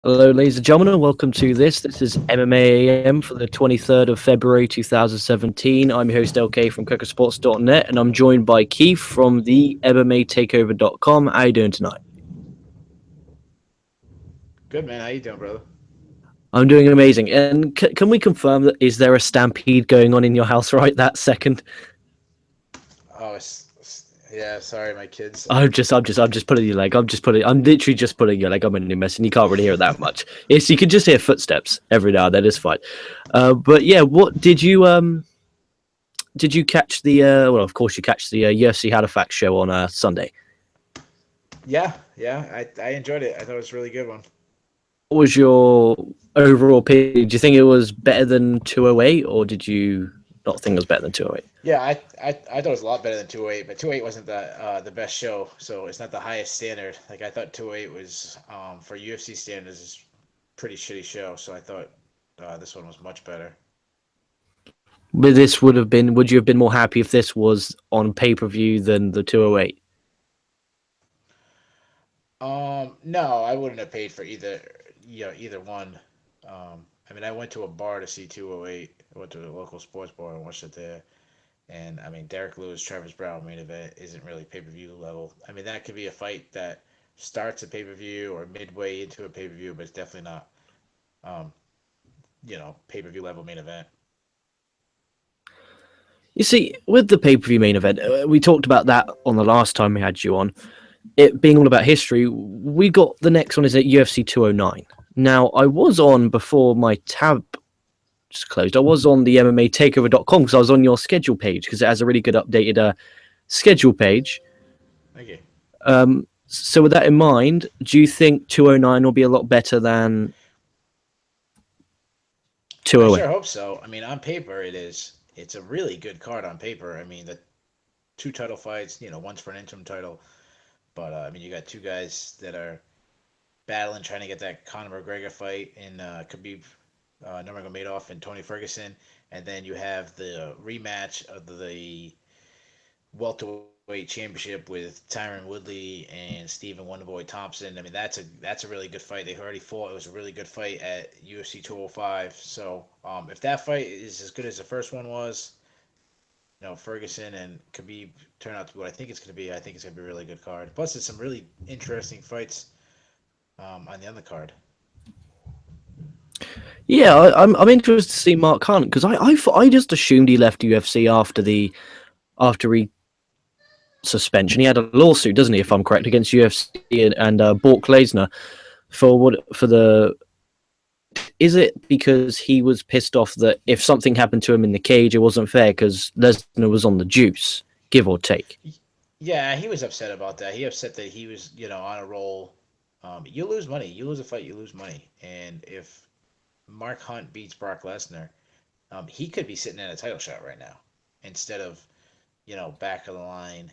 Hello, ladies and gentlemen, and welcome to this. This is MMA AM for the 23rd of February 2017. I'm your host, LK from Kocosports.net, and I'm joined by Keith from the MMATakeover.com. How are you doing tonight? Good man, how you doing, brother? I'm doing amazing. And can we confirm that is there a stampede going on in your house right that second? Oh, yeah. Sorry, my kids. I'm just pulling your leg. I'm literally just pulling your leg. I'm in a mess, and you can't really hear it that much. Yes, you can just hear footsteps every now and then. It's fine. But yeah, what did you catch the? Well, of course you catch the UFC Halifax show on Sunday. Yeah. I enjoyed it. I thought it was a really good one. What was your overall opinion? Do you think it was better than 208, or did you not think it was better than 208? Yeah, I thought it was a lot better than 208, but 208 wasn't the best show, so it's not the highest standard. Like I thought 208 was for UFC standards is pretty shitty show, so I thought this one was much better. But this would have been. Would you have been more happy if this was on pay per view than the 208? No, I wouldn't have paid for either one. I mean, I went to a bar to see 208. I went to a local sports bar and watched it there. And I mean, Derrick Lewis, Travis Browne main event isn't really pay per view level. I mean, that could be a fight that starts a pay per view or midway into a pay per view, but it's definitely not, um, pay per view level main event. You see, with the pay per view main event, we talked about that on the last time we had you on. It being all about history, we got the next one is at UFC 209. Now, I was on before my tab just closed. I was on the MMATakeover.com because I was on your schedule page because it has a really good updated schedule page. Okay. So, with that in mind, do you think 209 will be a lot better than I 208? sure hope so. I mean, on paper, it is. It's a really good card on paper. I mean, the two title fights, one's for an interim title, but I mean, you got two guys that are battling, trying to get that Conor McGregor fight in Khabib Nurmagomedov and Tony Ferguson, and then you have the rematch of the welterweight championship with Tyron Woodley and Stephen Wonderboy Thompson. I mean, that's a really good fight. They already fought. It was a really good fight at UFC 205. So if that fight is as good as the first one was, Ferguson and Khabib turn out to be what I think it's going to be. I think it's going to be a really good card. Plus, there's some really interesting fights on the undercard. Yeah, I'm interested to see Mark Hunt because I just assumed he left UFC after he suspension. He had a lawsuit, doesn't he, if I'm correct, against UFC and Bork Lesnar for the. Is it because he was pissed off that if something happened to him in the cage, it wasn't fair because Lesnar was on the juice, give or take? Yeah, he was upset about that. He upset that he was, on a roll. You lose money. You lose a fight, you lose money. And if Mark Hunt beats Brock Lesnar, he could be sitting in a title shot right now instead of, back of the line.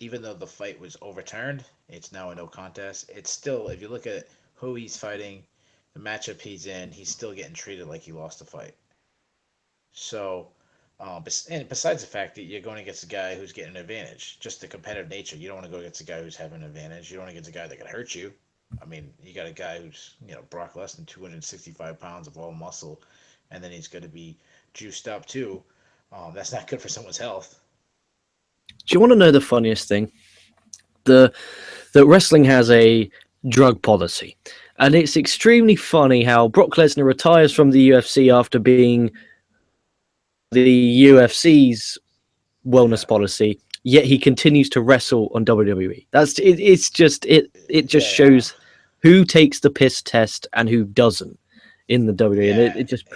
Even though the fight was overturned, it's now a no contest. It's still, if you look at who he's fighting, the matchup he's in, he's still getting treated like he lost the fight. So, and besides the fact that you're going against a guy who's getting an advantage, just the competitive nature, you don't want to go against a guy who's having an advantage. You don't want to get a guy that can hurt you. I mean, you got a guy who's, Brock Lesnar, 265 pounds of all muscle, and then he's going to be juiced up too. That's not good for someone's health. Do you want to know the funniest thing? The that wrestling has a drug policy, and it's extremely funny how Brock Lesnar retires from the UFC after being the UFC's wellness Yeah. policy, yet he continues to wrestle on WWE. That's it. It's just it just Yeah. shows who takes the piss test and who doesn't in the WWE, and Yeah. it just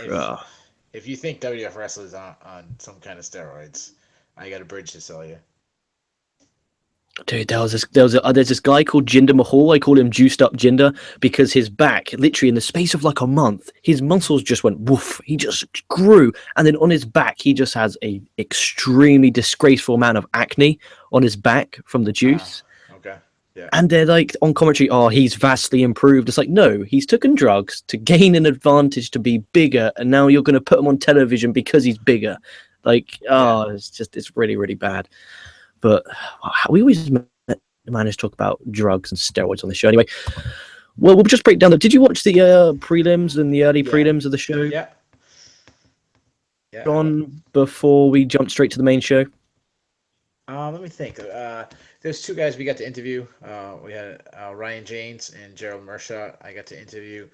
If you think WWF wrestlers on some kind of steroids, I got a bridge to sell you. dude, there's this guy called Jinder Mahal. I call him Juiced Up Jinder because his back, literally in the space of like a month, his muscles just went woof. He just grew, and then on his back, he just has a extremely disgraceful amount of acne on his back from the Ah, juice. okay. Yeah. And they're like on commentary, oh, he's vastly improved. It's like, no, he's taken drugs to gain an advantage to be bigger, and now you're going to put him on television because he's bigger. Like, Yeah. it's really, really bad. But we always manage to talk about drugs and steroids on the show. Anyway, Well, we'll just break down. Did you watch the prelims and the early prelims of the show? Yeah. On before we jump straight to the main show. Let me think. There's two guys we got to interview. We had Ryan James and Gerald Mershot. I got to interview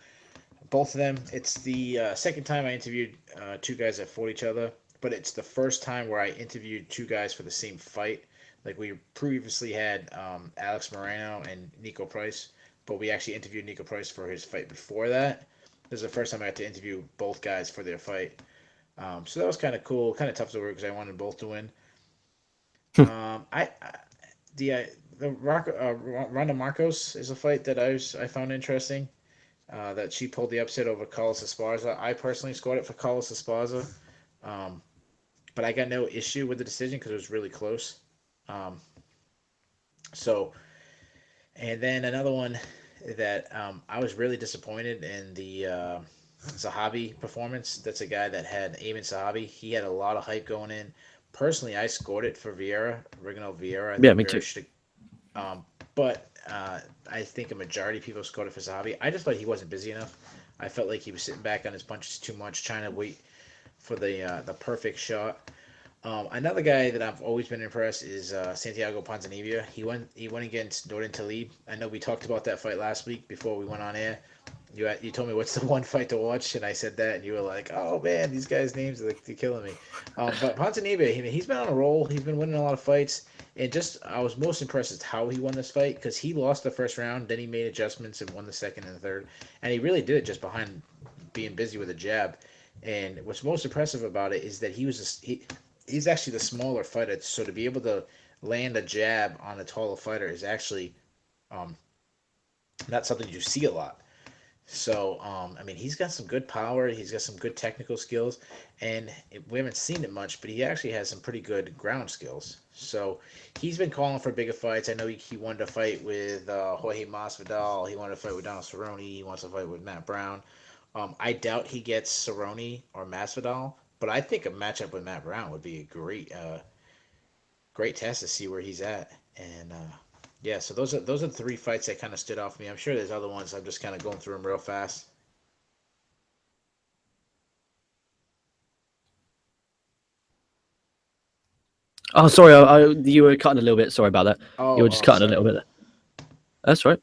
both of them. It's the second time I interviewed two guys that fought each other, but it's the first time where I interviewed two guys for the same fight. Like we previously had Alex Moreno and Nico Price, but we actually interviewed Nico Price for his fight before that. This is the first time I got to interview both guys for their fight. So that was kind of cool, kind of tough to work because I wanted both to win. Ronda Marcos is a fight that I found interesting. That she pulled the upset over Carlos Esparza. I personally scored it for Carlos Esparza, but I got no issue with the decision because it was really close. And then another one that I was really disappointed in the Zahabi performance. That's a guy that had Ayman Zahabi. He had a lot of hype going in. Personally, I scored it for Vieira, Reginald Vieira. Yeah, me too. But I think a majority of people scored it for Zahabi. I just thought he wasn't busy enough. I felt like he was sitting back on his punches too much, trying to wait for the perfect shot. Another guy that I've always been impressed is Santiago Ponzinibbio. He went against Nordin Talib. I know we talked about that fight last week before we went on air. You told me what's the one fight to watch, and I said that, and you were like, "Oh man, these guys' names are they're killing me." But Ponzinibbio, he's been on a roll. He's been winning a lot of fights, and I was most impressed with how he won this fight because he lost the first round, then he made adjustments and won the second and the third, and he really did it just behind being busy with a jab. And what's most impressive about it is that he's actually the smaller fighter, so to be able to land a jab on a taller fighter is actually not something you see a lot. So, I mean, he's got some good power. He's got some good technical skills, and we haven't seen it much, but he actually has some pretty good ground skills. So, he's been calling for bigger fights. I know he wanted to fight with Jorge Masvidal. He wanted to fight with Donald Cerrone. He wants to fight with Matt Browne. I doubt he gets Cerrone or Masvidal, but I think a matchup with Matt Browne would be a great test to see where he's at. And yeah, so those are the three fights that kind of stood out for me. I'm sure there's other ones. I'm just kind of going through them real fast. Oh, sorry, you were cutting a little bit. Sorry about that. You were just cutting sorry. a little bit. That's right.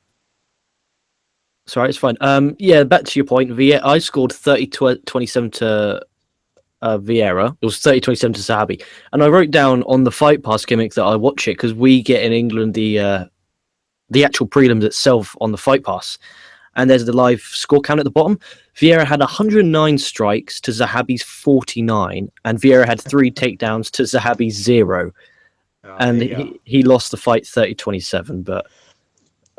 Sorry, it's fine. Yeah, back to your point. I scored 30-27 to Vieira. It was 30-27 to Zahabi, and I wrote down on the Fight Pass gimmick that I watch it because we get in England the actual prelims itself on the Fight Pass, and there's the live score count at the bottom. Vieira had 109 strikes to Zahabi's 49, and Vieira had 3 takedowns to Zahabi's 0. And he lost the fight 30-27, but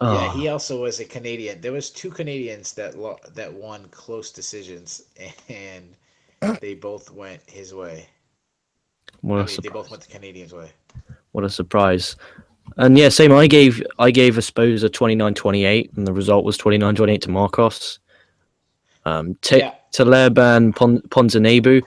yeah, he also was a Canadian. There was 2 Canadians that won close decisions, and they both went his way. They both went the Canadians' way. What a surprise. And yeah, same. I gave Esposa 29-28, and the result was 29-28 to Marcos. Taleb and Ponzinibbio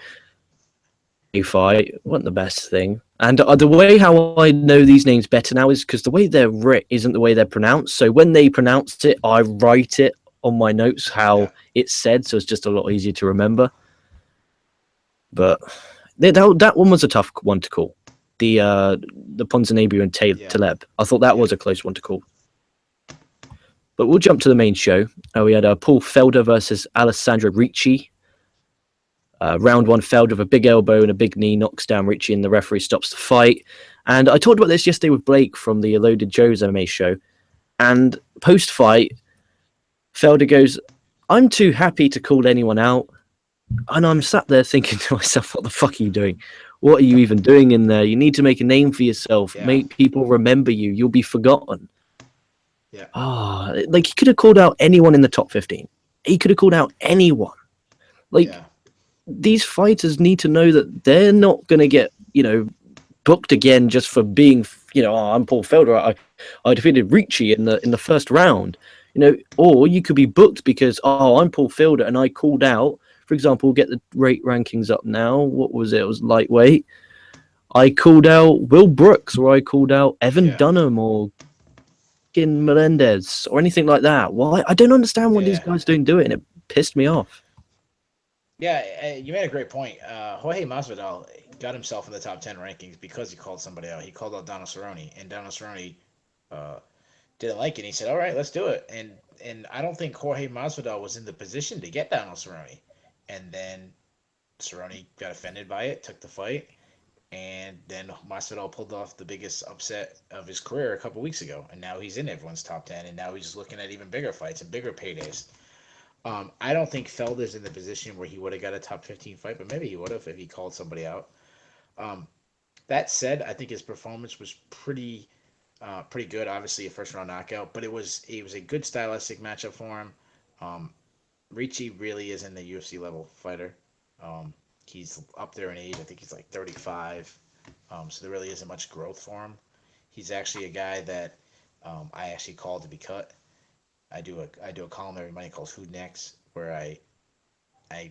fight wasn't the best thing. And the way how I know these names better now is because the way they're writ isn't the way they're pronounced. So when they pronounce it, I write it on my notes how it's said, so it's just a lot easier to remember. But that one was a tough one to call. The Ponzinibbio and Taleb. I thought that was a close one to call. But we'll jump to the main show. We had Paul Felder versus Alessandro Ricci. Round 1, Felder with a big elbow and a big knee knocks down Ricci, and the referee stops the fight. And I talked about this yesterday with Blake from the Loaded Joe's MMA show. And post-fight, Felder goes, "I'm too happy to call anyone out." And I'm sat there thinking to myself, what the fuck are you doing? What are you even doing in there? You need to make a name for yourself. Yeah. Make people remember you. You'll be forgotten. Yeah. Like he could have called out anyone in the top 15. He could have called out anyone. These fighters need to know that they're not going to get, booked again just for being, I'm Paul Felder. I defeated Ricci in the first round, or you could be booked because, I'm Paul Felder and I called out. For example, we'll get the rate rankings up now. What was it? It was lightweight. I called out Will Brooks, or I called out Evan Dunham, or in Melendez or anything like that. Why? I don't understand what these Yeah. guys don't do it, and it pissed me off. Yeah, you made a great point. Jorge Masvidal got himself in the top 10 rankings because he called somebody out. He called out Donald Cerrone, and Donald Cerrone uh, didn't like it. He said, "All right, let's do it." And I don't think Jorge Masvidal was in the position to get Donald Cerrone. And then Cerrone got offended by it, took the fight, and then Masvidal pulled off the biggest upset of his career a couple weeks ago, and now he's in everyone's top 10, and now he's looking at even bigger fights and bigger paydays. I don't think Felder's in the position where he would have got a top 15 fight, but maybe he would have if he called somebody out. Um, that said, I think his performance was pretty good. Obviously, a first round knockout, but it was a good stylistic matchup for him. Um, Ricci really isn't a UFC level fighter. Um, he's up there in age. I think he's like 35. So there really isn't much growth for him. He's actually a guy that I actually called to be cut. I do a column every Monday called Who Next, where I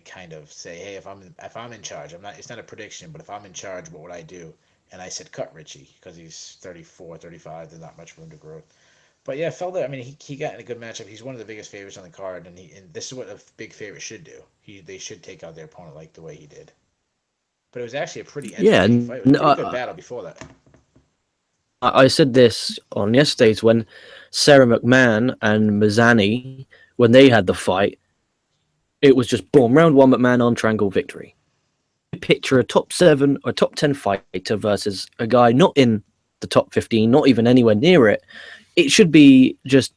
kind of say, hey, if I'm in charge, I'm not. It's not a prediction, but if I'm in charge, what would I do? And I said cut Richie because he's 34, 35. There's not much room to grow. But yeah, Felder. I mean, he got in a good matchup. He's one of the biggest favorites on the card, and this is what a big favorite should do. They should take out their opponent like the way he did. But it was actually a pretty Yeah, entertaining fight. It was a pretty good battle before that. I said this on yesterday's when Sarah McMahon and Mazzani, when they had the fight, it was just boom, round one, McMahon on triangle victory. Picture a top 7 or top 10 fighter versus a guy not in the top 15, not even anywhere near it. It should be just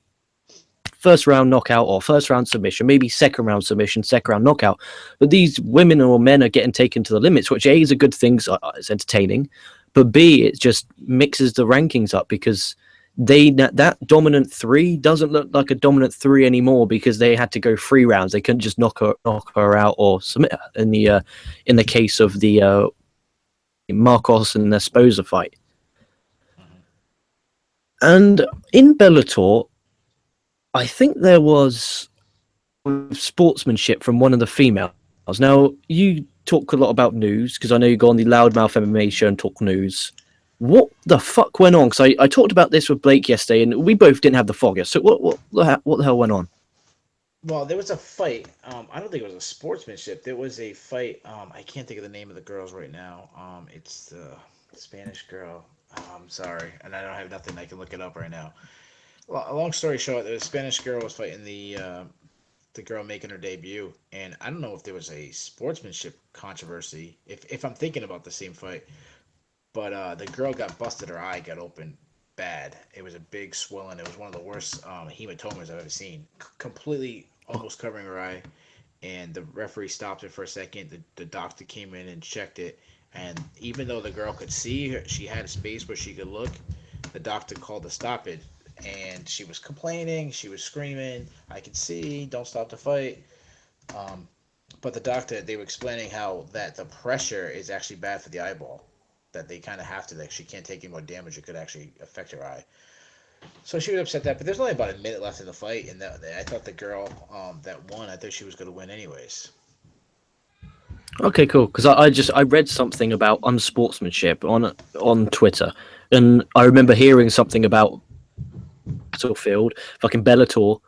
first round knockout or first round submission, maybe second round submission, second round knockout. But these women or men are getting taken to the limits, which A is a good thing, so it's entertaining, but B it just mixes the rankings up because that dominant 3 doesn't look like a dominant 3 anymore because they had to go 3 rounds. They couldn't just knock her out or submit her in the case of the Marcos and Esposa fight. Mm-hmm. And in Bellator, I think there was sportsmanship from one of the females. Now, you talk a lot about news because I know you go on the Loudmouth MMA show and talk news. What the fuck went on? Because I talked about this with Blake yesterday, and we both didn't have the foggiest. So what the hell went on? Well, there was a fight. I don't think it was a sportsmanship. There was a fight. I can't think of the name of the girls right now. It's the Spanish girl. I'm sorry, and I don't have nothing. I can look it up right now. Well, a long story short, the Spanish girl was fighting the girl making her debut, and I don't know if there was a sportsmanship controversy. If I'm thinking about the same fight, but the girl got busted. Her eye got open bad. It was a big swelling. It was one of the worst hematomas I've ever seen. Completely almost covering her eye. And the referee stopped it for a second. The doctor came in and checked it. And even though the girl could see, she had a space where she could look. The doctor called to stop it. And she was complaining. She was screaming, I can see, don't stop the fight. Um, but the doctor, they were explaining how that the pressure is actually bad for the eyeball. That they kind of have to, like, she can't take any more damage. It could actually affect her eye. So she was upset that, but there's only about a minute left in the fight, and I thought the girl that won, I thought she was going to win anyways. Okay, cool. Because I read something about unsportsmanship on Twitter, and I remember hearing something about Battlefield, fucking Bellator,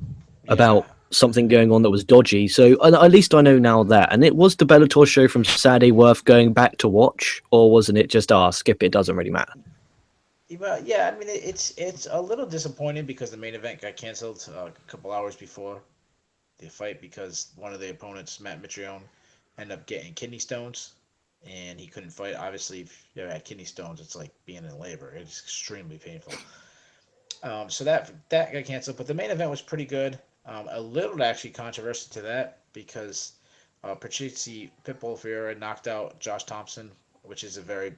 Yeah. about something going on that was dodgy. So at least I know now that. And it was the Bellator show from Saturday worth going back to watch, or wasn't it just skip it? Doesn't really matter. Well, yeah, I mean it's a little disappointing because the main event got canceled a couple hours before the fight because one of the opponents, Matt Mitrione, ended up getting kidney stones and he couldn't fight. Obviously, if you ever had kidney stones, it's like being in labor. It's extremely painful. So that got canceled, but the main event was pretty good. A little actually controversial to that because Patrici Pitbull Fiora knocked out Josh Thompson, which is a very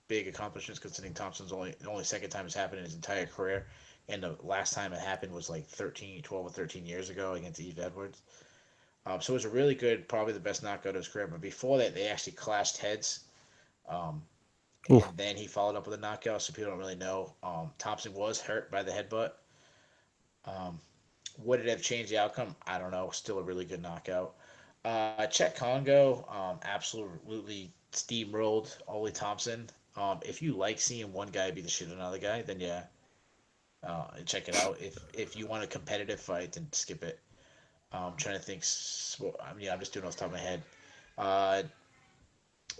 big accomplishment considering Thompson's only second time it's happened in his entire career, and the last time it happened was like 12 or 13 years ago against Eve Edwards. So it was a really good, probably the best knockout of his career. But before that, they actually clashed heads. Um, Ooh. and then he followed up with a knockout, so people don't really know. Thompson was hurt by the headbutt. Um, would it have changed the outcome? I don't know. Still a really good knockout. Chet Congo absolutely steamrolled Ollie Thompson. If you like seeing one guy beat the shit out of another guy, then yeah. Check it out. If you want a competitive fight, then skip it. I'm trying to think. I mean, I'm just doing off the top of my head. Uh,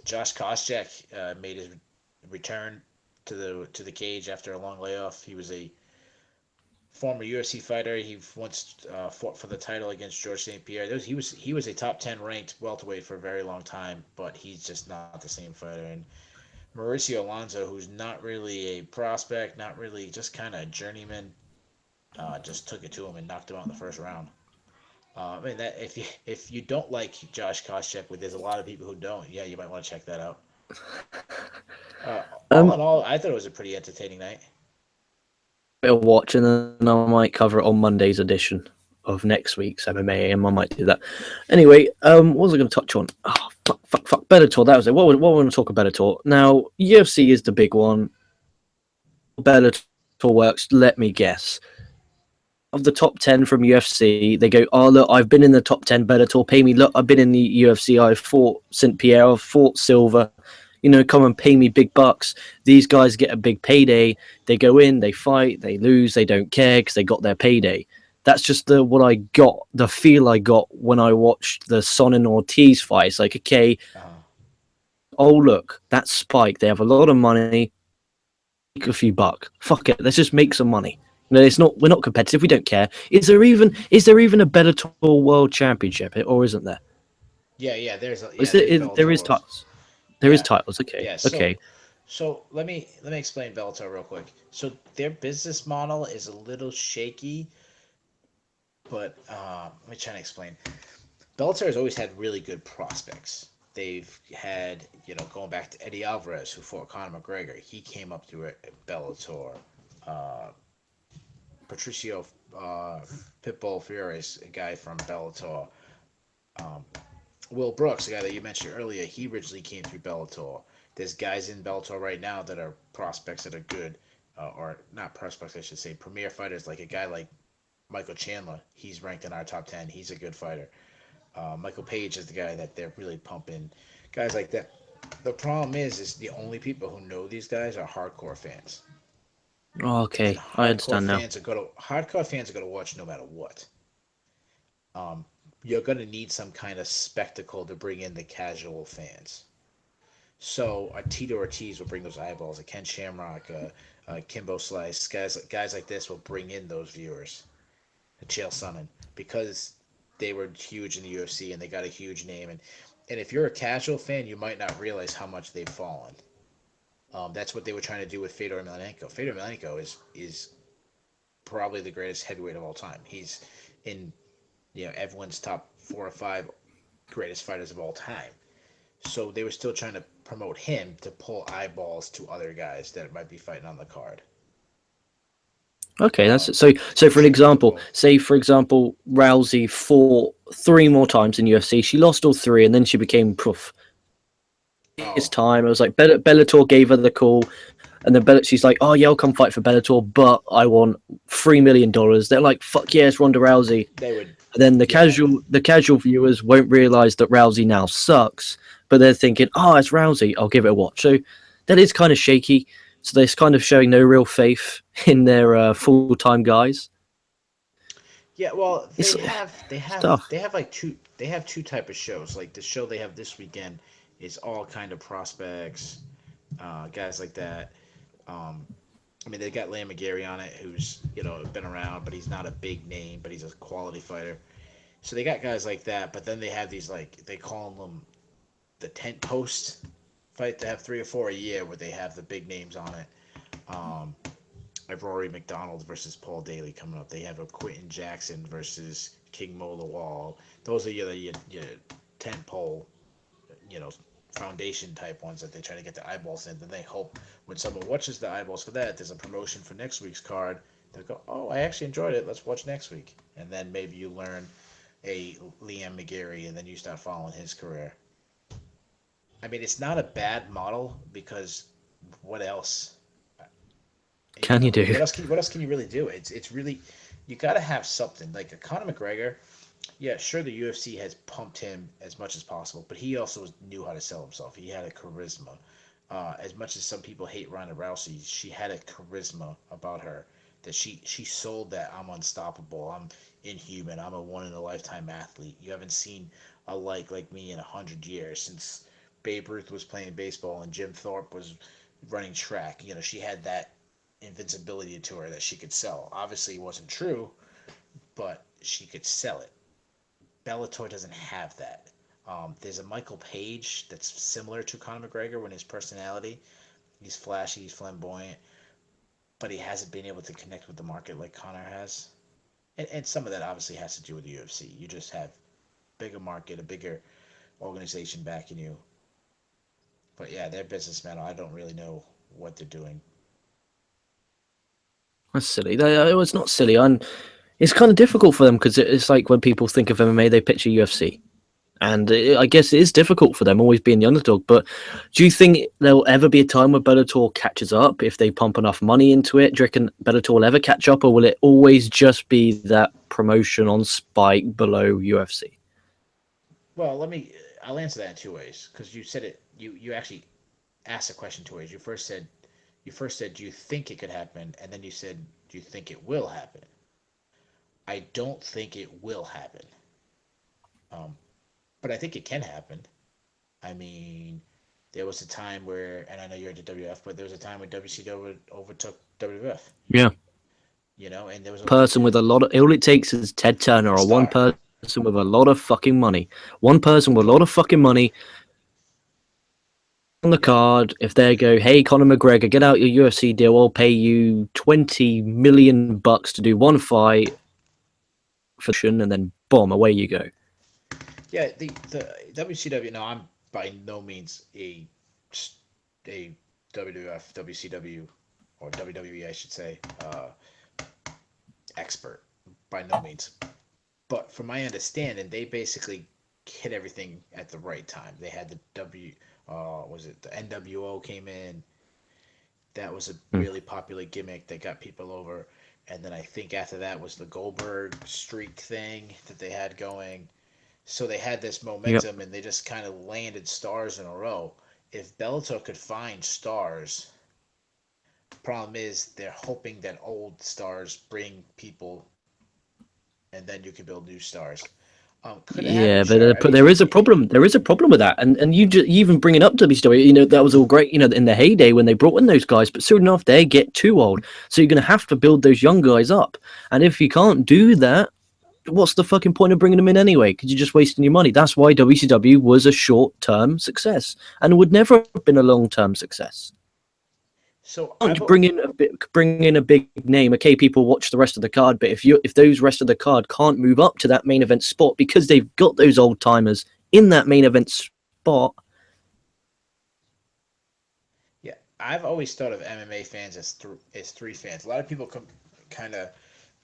Josh Koscheck made his return to the cage after a long layoff. He was a former UFC fighter. He once fought for the title against George St. Pierre. He was a top 10 ranked welterweight for a very long time, but he's just not the same fighter. And Mauricio Alonso, who's not really a prospect, not really just kind of a journeyman, just took it to him and knocked him out in the first round. I mean that if you don't like Josh Koscheck, but there's a lot of people who don't. Yeah, you might want to check that out. All Um, in all, I thought it was a pretty entertaining night. I'll watch and then I might cover it on Monday's edition of next week's MMA, and I might do that. Anyway, what was I going to touch on? Oh, fuck, Bellator. That was it. What we want to talk about Bellator now? UFC is the big one. Bellator works. Let me guess. Of the top 10 from UFC, they go, oh, look, I've been in the top 10 Bellator, pay me. Look, I've been in the UFC, I've fought St. Pierre, I've fought Silver. Come and pay me big bucks. These guys get a big payday. They go in, they fight, they lose, they don't care because they got their payday. That's just what I got, the feel I got when I watched the Son and Ortiz fight. It's like, okay, Uh, oh, look, that's Spike. They have a lot of money, a few bucks. Fuck it, let's just make some money. No, it's not. We're not competitive. We don't care. Is there even a Bellator World Championship, or isn't there? yeah, there's There Bellator is Worlds. titles. There is Yeah, titles. Okay, yeah. So okay. so let me explain Bellator real quick. So their business model is a little shaky, but let me try to explain. Bellator has always had really good prospects. They've had, going back to Eddie Alvarez, who fought Conor McGregor. He came up through Bellator. Uh, Patricio Pitbull Fierce, a guy from Bellator. Um, Will Brooks, the guy that you mentioned earlier, he originally came through Bellator. There's guys in Bellator right now that are prospects that are good, or not prospects, I should say, premier fighters. Like a guy like Michael Chandler, he's ranked in our top 10. He's a good fighter. Michael Page is the guy that they're really pumping. Guys like that. The problem is the only people who know these guys are hardcore fans, and Okay, I understand now. hardcore fans are gonna watch no matter what. Um, you're gonna need some kind of spectacle to bring in the casual fans. So Tito Ortiz will bring those eyeballs. A Ken Shamrock, Kimbo Slice, guys like this will bring in those viewers. Chael Sonnen, because they were huge in the UFC and they got a huge name. And if you're a casual fan, you might not realize how much they've fallen. That's what they were trying to do with Fedor Emelianenko. Fedor Emelianenko is probably the greatest heavyweight of all time. He's in everyone's top 4 or 5 greatest fighters of all time. So they were still trying to promote him to pull eyeballs to other guys that might be fighting on the card. Okay, that's Um, it. So for an Truth to example, both. say for example, Rousey fought three more times in UFC. She lost all three, and then she became proof. It's Oh, time. It was like Bellator gave her the call, and then she's like, "Oh yeah, I'll come fight for Bellator, but I want $3 million." They're like, "Fuck yes, Ronda Rousey." they would. And then the Yeah, casual viewers won't realize that Rousey now sucks, but they're thinking, "Oh, it's Rousey. I'll give it a watch." So that is kind of shaky. So they're kind of showing no real faith in their full time guys. yeah. Well, It's, it's tough. they have two type of shows. Like the show they have this weekend is all kind of prospects, guys like that. Um, I mean, they got Liam McGarry on it, who's been around, but he's not a big name, but he's a quality fighter. So they got guys like that, but then they have these like they call them the tent post fight. They have 3 or 4 a year where they have the big names on it. Um, like Rory McDonald versus Paul Daly coming up. They have a Quentin Jackson versus King Mo Lawal. Those are your tent pole, you know, foundation type ones that they try to get the eyeballs in. Then they hope when someone watches the eyeballs for that, there's a promotion for next week's card. They'll go, oh, I actually enjoyed it. Let's watch next week. And then maybe you learn a Liam McGarry, and then you start following his career. I mean, it's not a bad model because what else? Can you do? What else can you really do? It's really you got to have something like a Conor McGregor. Yeah, sure, the UFC has pumped him as much as possible, but he also knew how to sell himself. He had a charisma. As much as some people hate Ronda Rousey, she had a charisma about her that she sold that I'm unstoppable, I'm inhuman, I'm a one in a lifetime athlete. You haven't seen a like me in 100 years since Babe Ruth was playing baseball and Jim Thorpe was running track. You know, she had that invincibility to her that she could sell. Obviously, it wasn't true, but she could sell it. Bellator doesn't have that. There's a Michael Page that's similar to Conor McGregor when his personality. He's flashy, he's flamboyant, but he hasn't been able to connect with the market like Conor has. And some of that obviously has to do with the UFC. You just have bigger market, a bigger organization backing you. But yeah, they're businessmen. I don't really know what they're doing. That's silly. It's not silly. It's kind of difficult for them because it's like when people think of MMA, they picture UFC. And I guess it is difficult for them always being the underdog. But do you think there'll ever be a time where Bellator catches up if they pump enough money into it? Do you reckon Bellator will ever catch up, or will it always just be that promotion on Spike below UFC? Well, I'll answer that in two ways because you said it. You actually asked the question two ways. You first said, do you think it could happen, and then you said, do you think it will happen? I don't think it will happen, um, but I think it can happen. I mean, there was a time where, and I know you're into WF, but there was a time when WCW overtook WF. Yeah. And there was a Person with a lot of all it takes is Ted Turner a or one star, person with a lot of fucking money. One person with a lot of fucking money on the card. If they go, hey Conor McGregor, get out your UFC deal, I'll pay you 20 million bucks to do one fight for and then boom, away you go. yeah. The WCW. No, I'm by no means a WWF, WCW, or WWE, I should say, expert. By no means. But from my understanding, they basically hit everything at the right time. They had the was it the NWO came in? That was a Hmm. really popular gimmick that got people over. And then I think after that was the Goldberg streak thing that they had going. So they had this Yep. momentum and they just kind of landed stars in a row. If Bellator could find stars, problem is they're hoping that old stars bring people and then you can build new stars. Could it happen? Yeah, but Sure. I mean, there is a problem. There is a problem with that, and you even bring it up to me story. That was all great. In the heyday when they brought in those guys, but soon enough they get too old. So you're going to have to build those young guys up, and if you can't do that, what's the fucking point of bringing them in anyway? Because you're just wasting your money. That's why WCW was a short-term success and would never have been a long-term success. so I've Can't bring in a big name. Okay, people watch the rest of the card, but if those rest of the card can't move up to that main event spot because they've got those old timers in that main event spot. yeah, I've always thought of MMA fans as three fans. A lot of people kind of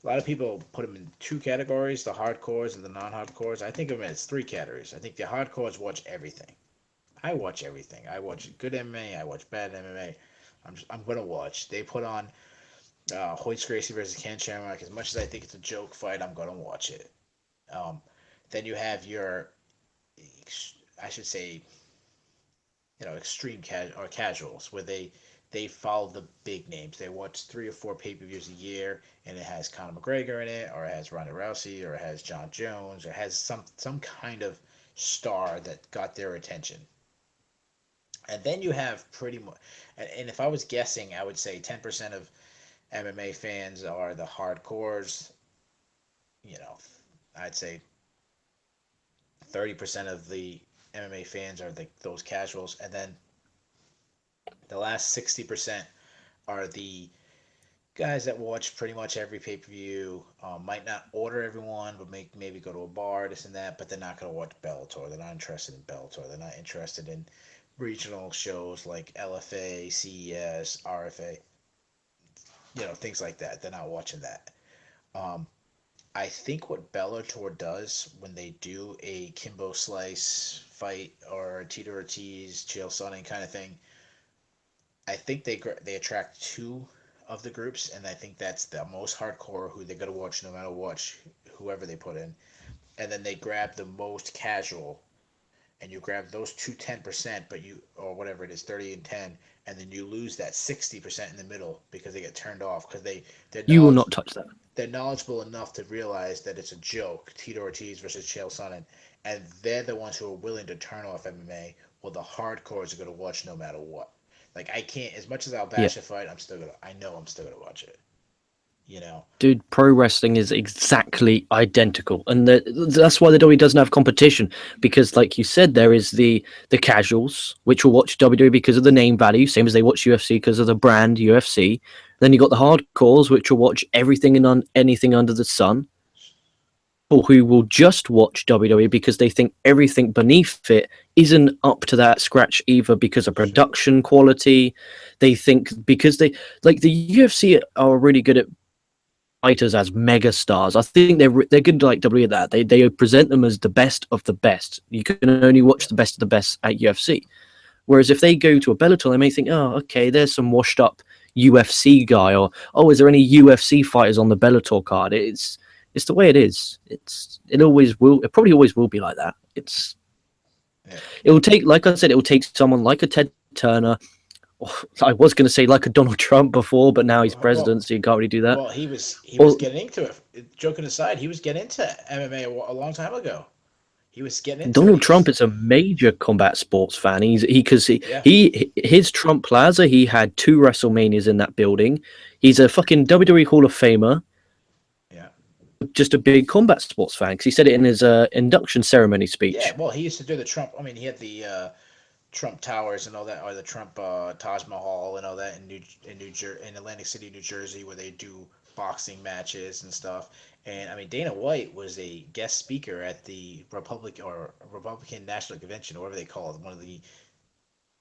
a lot of people put them in two categories: the hardcores and the non-hardcores. I think of them as three categories. I think the hardcores watch everything. I watch everything. I watch good MMA. I watch bad MMA. I'm gonna watch. They put on Hoyt Gracie versus Ken Shamrock. As much as I think it's a joke fight, I'm gonna watch it. Um, then you have your, I should say, extreme casuals where they follow the big names. They watch 3 or 4 pay-per-views a year, and it has Conor McGregor in it, or it has Ronda Rousey, or it has John Jones, or it has some kind of star that got their attention. And then you have pretty much, and if I was guessing, I would say 10% of MMA fans are the hardcores. You know, I'd say 30% of the MMA fans are those casuals, and then the last 60% are the guys that watch pretty much every pay per view. Might not order everyone, but maybe go to a bar, this and that. But they're not going to watch Bellator. They're not interested in Bellator. They're not interested in regional shows like LFA, CES, RFA. Things like that. They're not watching that. Um, I think what Bellator does when they do a Kimbo Slice fight or a Tito Ortiz, Chael Sonnen kind of thing, I think they attract two of the groups, and I think that's the most hardcore who they're gonna watch no matter what, whoever they put in, and then they grab the most casual, and you grab those two 10%, but you or whatever it is 30 and 10, and then you lose that 60% in the middle because they get turned off because they're You will knowledge not touch that. they're knowledgeable enough to realize that it's a joke, Tito Ortiz versus Chael Sonnen, and they're the ones who are willing to turn off MMA. Well, the hardcores are gonna watch no matter what. Like I can't, as much as I'll Yeah. bash a fight, I know I'm still gonna watch it. You know. Dude, pro wrestling is exactly identical, and that's why the WWE doesn't have competition. Because, like you said, there is the casuals, which will watch WWE because of the name value, same as they watch UFC because of the brand UFC. Then you got the hardcores, which will watch everything and anything under the sun, or who will just watch WWE because they think everything beneath it isn't up to that scratch, either because of Sure. production quality. They think because they like the UFC are really good at fighters as mega stars. I think they're good like W at that. They present them as the best of the best. You can only watch Yeah. the best of the best at UFC. Whereas if they go to a Bellator, they may think, oh, okay, there's some washed up UFC guy, or oh, is there any UFC fighters on the Bellator card? It's the way it is. It always will. It probably always will be like that. Yeah. It will take, like I said, it will take someone like a Ted Turner. I was going to say like a Donald Trump before, but now he's Well, president, so you can't really do that. well, he was Or getting into it. Joking aside, he was getting into MMA a long time ago. He was getting into it. Donald Trump He's is a major combat sports fan. Because yeah, his Trump Plaza, he had 2 WrestleManias in that building. He's a fucking WWE Hall of Famer, yeah, just a big combat sports fan. Because he said it in his induction ceremony yeah. speech. Well, he used to do the Trump. I mean, he had the Trump Towers and all that, or the Trump Taj Mahal and all that in Atlantic City, New Jersey, where they do boxing matches and stuff. And I mean, Dana White was a guest speaker at the Republican National Convention, or whatever they call it, one of the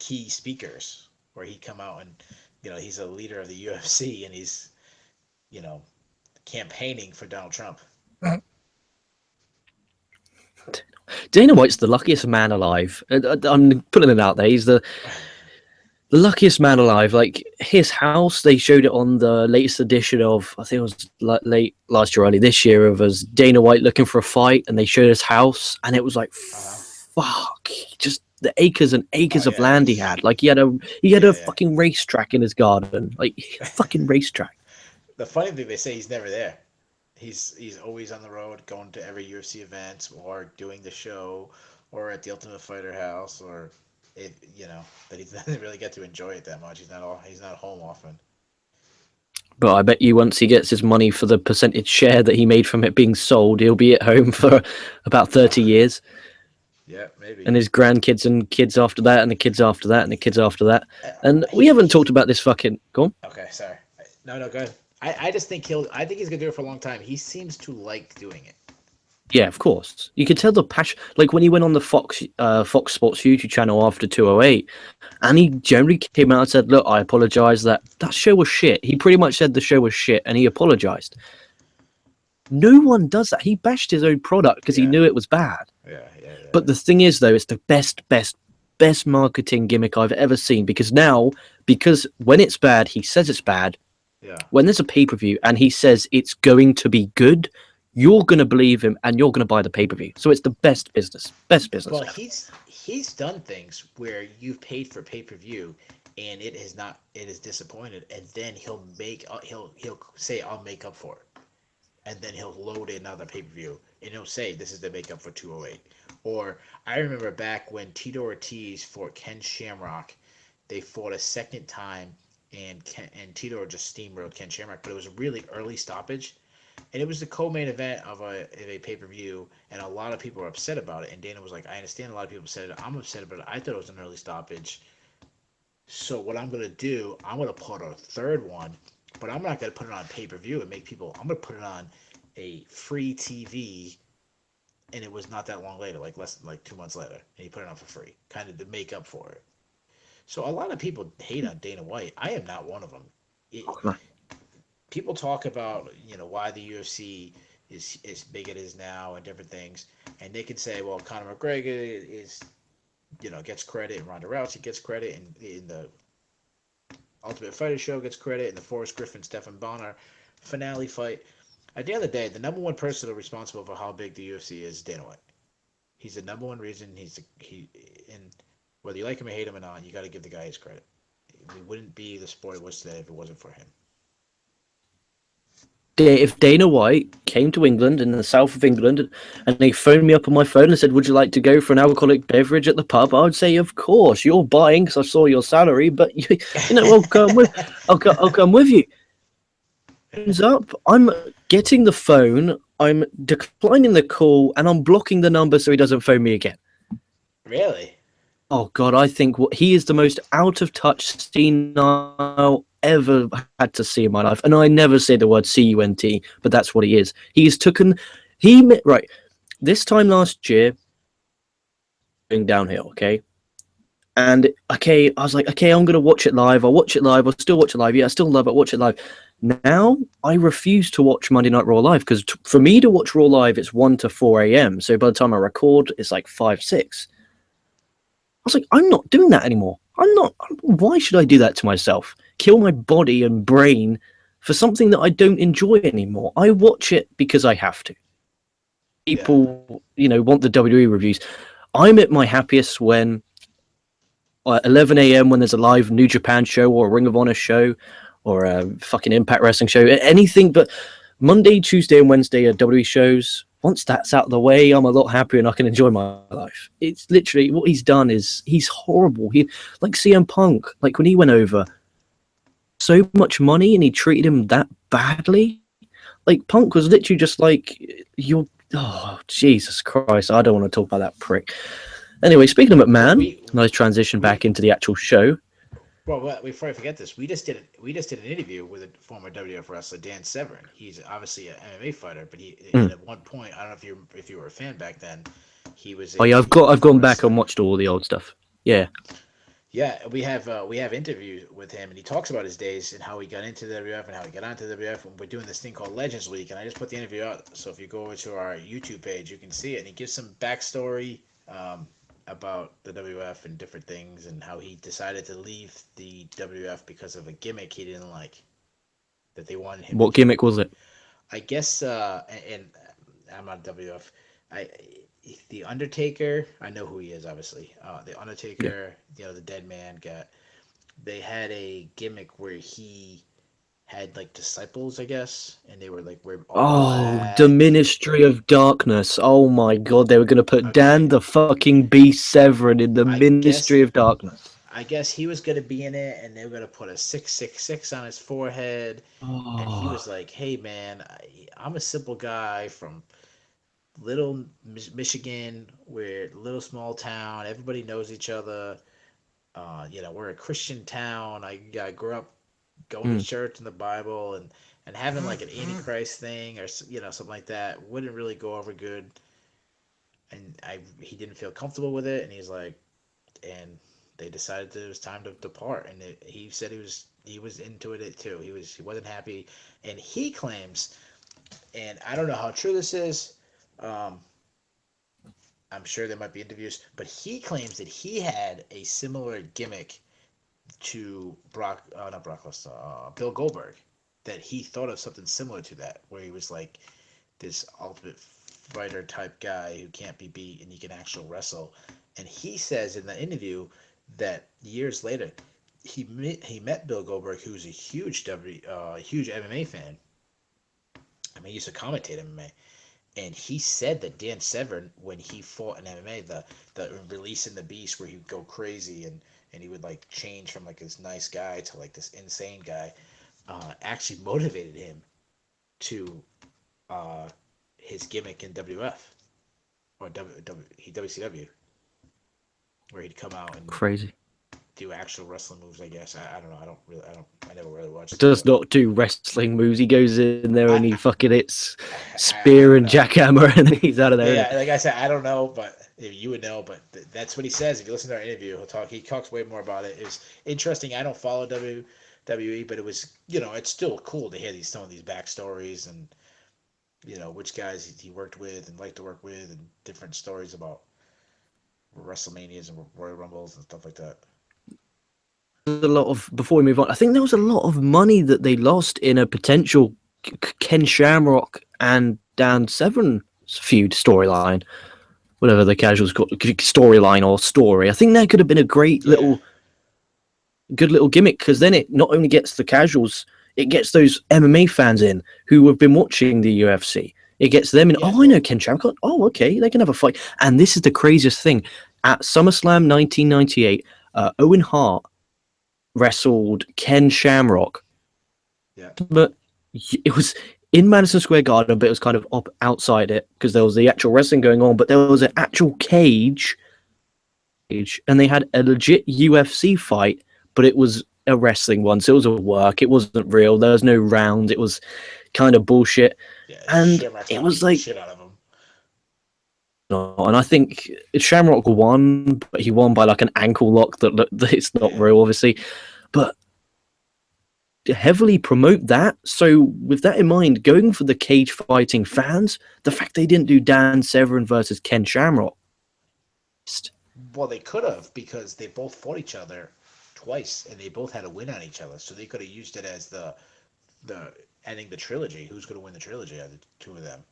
key speakers, where he'd come out and he's a leader of the UFC and he's you know campaigning for Donald Trump. Dana White's the luckiest man alive. I'm putting it out there. He's the luckiest man alive. Like his house, they showed it on the latest edition of, I think it was late last year, early this year, of us Dana White looking for a fight, and they showed his house, and it was like, Uh-huh. fuck, just the acres and Oh acres of yeah, land he he's had. Like he had a yeah, yeah. fucking racetrack in his garden, like a fucking racetrack. The funny thing, they say he's never there. He's always on the road, going to every UFC event or doing the show or at the Ultimate Fighter house or that he doesn't really get to enjoy it that much. He's not home often. But I bet you once he gets his money for the percentage share that he made from it being sold, he'll be at home for about 30 years. Yeah, maybe. And his grandkids and kids after that, and the kids after that, and the kids after that. Uh, And we he haven't talked about this fucking. Go on. Okay, sorry. No, no, go ahead. I just think I think he's gonna do it for a long time. He seems to like doing it. Yeah, of course. You could tell the passion. Like when he went on the Fox Sports YouTube channel after 208, and he generally came out and said, "Look, I apologize. That show was shit." He pretty much said the show was shit, and he apologized. No one does that. He bashed his own product because he Yeah, knew it was bad. yeah, yeah, But yeah. the thing is, though, it's the best marketing gimmick I've ever seen. Because when it's bad, he says it's bad. Yeah. When there's a pay-per-view and he says it's going to be good, you're going to believe him and you're going to buy the pay-per-view. So it's the best business Well, ever. he's done things where you've paid for pay per view, and it is disappointed, and then he'll say I'll make up for it, and then he'll load in another pay per view, and he'll say this is the makeup for 208. Or I remember back when Tito Ortiz fought Ken Shamrock, they fought a second time, and Tito just steamrolled Ken Shamrock, but it was a really early stoppage, and it was the co-main event of a pay-per-view, and a lot of people were upset about it. And Dana was like, "I understand a lot of people said it. I'm upset about it. I thought it was an early stoppage. So what I'm gonna do, I'm gonna put a third one, but I'm not gonna put it on pay-per-view and make people. I'm gonna put it on a free TV." And it was not that long later, like less than like 2 months later, and he put it on for free, kind of to make up for it. So a lot of people hate on Dana White. I am not one of them. It, People talk about why the UFC is big it is now and different things, and they can say, well, Conor McGregor is gets credit, and Ronda Rousey gets credit, and in the Ultimate Fighter show gets credit, and the Forrest Griffin Stephan Bonnar finale fight. At the end of the day, the number one person responsible for how big the UFC is Dana White. He's the number one reason and whether you like him or hate him or not, you got to give the guy his credit. we wouldn't be the sport it was today if it wasn't for him. If Dana White came to England in the south of England and they phoned me up on my phone and said, "Would you like to go for an alcoholic beverage at the pub?" I would say, "Of course, you're buying because I saw your salary, but I'll come with you." Hands up, I'm getting the phone, I'm declining the call, and I'm blocking the number so he doesn't phone me again. Really? Oh God, I think he is the most out of touch senile ever had to see in my life, and I never say the word CUNT, but that's what he is. He's taken, right. This time last year, going downhill, okay, and okay, I was like, okay, I'm gonna watch it live. I'll watch it live. I'll still watch it live. Yeah, I still love it. Watch it live. Now I refuse to watch Monday Night Raw live because for me to watch Raw live, it's 1 to 4 a.m. So by the time I record, it's like 5, 6. I was like, I'm not doing that anymore. I'm not. Why should I do that to myself? Kill my body and brain for something that I don't enjoy anymore. I watch it because I have to. People, want the WWE reviews. I'm at my happiest when 11 a.m. when there's a live New Japan show or a Ring of Honor show or a fucking Impact Wrestling show. Anything but Monday, Tuesday, and Wednesday are WWE shows. Once that's out of the way, I'm a lot happier and I can enjoy my life. It's literally what he's done is he's horrible. He like CM Punk, like when he went over, so much money and he treated him that badly. Like Punk was literally just like oh Jesus Christ, I don't want to talk about that prick. Anyway, speaking of McMahon, nice transition back into the actual show. Well, before I forget this, we just did an interview with a former WWF wrestler, Dan Severn. He's obviously an MMA fighter, but at one point, I don't know if you were a fan back then, he was. I've gone back and watched all the old stuff. Yeah. Yeah, we have interviews with him, and he talks about his days and how he got into the WWF and how he got onto the WWF. And we're doing this thing called Legends Week, and I just put the interview out. So if you go over to our YouTube page, you can see it, and he gives some backstory. About the WWF and different things and how he decided to leave the WWF because of a gimmick he didn't like that they wanted him. What gimmick was it? I guess, and I'm not WWF. The Undertaker, I know who he is, obviously. The Undertaker, the dead man they had a gimmick where he had like disciples, I guess, and they were like, "We're all black." The Ministry of Darkness. Oh my God, they were going to put Dan the fucking Beast Severn in the Ministry of Darkness. I guess he was going to be in it, and they were going to put a 666 on his forehead, and he was like, "Hey man, I'm a simple guy from little Michigan, we're a little small town, everybody knows each other. We're a Christian town. I grew up going to church and the Bible and having like an Antichrist thing or something like that wouldn't really go over good." And he didn't feel comfortable with it, and he's like, and they decided that it was time to depart. And he said he was into it too. He wasn't happy, and he claims, and I don't know how true this is. I'm sure there might be interviews, but he claims that he had a similar gimmick to Bill Goldberg, that he thought of something similar to that, where he was like this ultimate fighter type guy who can't be beat and he can actually wrestle. And he says in the interview that years later he met Bill Goldberg, who's a huge MMA fan. I mean, he used to commentate MMA. And he said that Dan Severn, when he fought in MMA, the releasing the beast where he would go crazy and he would like change from like this nice guy to like this insane guy, actually motivated him to his gimmick in WWF or WCW, where he'd come out and crazy do actual wrestling moves. I guess I don't know. I never really watched. Does not do wrestling moves. He goes in there and he fucking hits spear and jackhammer, and he's out of there. Yeah, like I said, I don't know, but you would know. But that's what he says. If you listen to our interview, He talks way more about it. It's interesting. I don't follow WWE, but it was it's still cool to hear some of these backstories and which guys he worked with and liked to work with and different stories about WrestleManias and Royal Rumbles and stuff like that. A lot of, before we move on, I think there was a lot of money that they lost in a potential Ken Shamrock and Dan Severn feud storyline, whatever the casuals call storyline or story. I think that could have been a great little good little gimmick, because then it not only gets the casuals, it gets those MMA fans in who have been watching the UFC. It gets them in. Yeah, Oh, I know Ken Shamrock. Oh, okay, they can have a fight. And this is the craziest thing: at SummerSlam 1998, Owen Hart wrestled Ken Shamrock, yeah, but it was in Madison Square Garden, but it was kind of up outside it because there was the actual wrestling going on, but there was an actual cage, and they had a legit UFC fight, but it was a wrestling one, so it was a work. It wasn't real. There was no round. It was kind of bullshit, yeah. and Shamrock it probably was beat the like, shit out of him. and I think Shamrock won, but he won by like an ankle lock that it's not Yeah. real, obviously, but heavily promote that. So with that in mind, going for the cage fighting fans, the fact they didn't do Dan Severn versus Ken Shamrock. Well, they could have, because they both fought each other twice, and they both had a win on each other. So they could have used it as the ending the trilogy. Who's going to win the trilogy out of the two of them?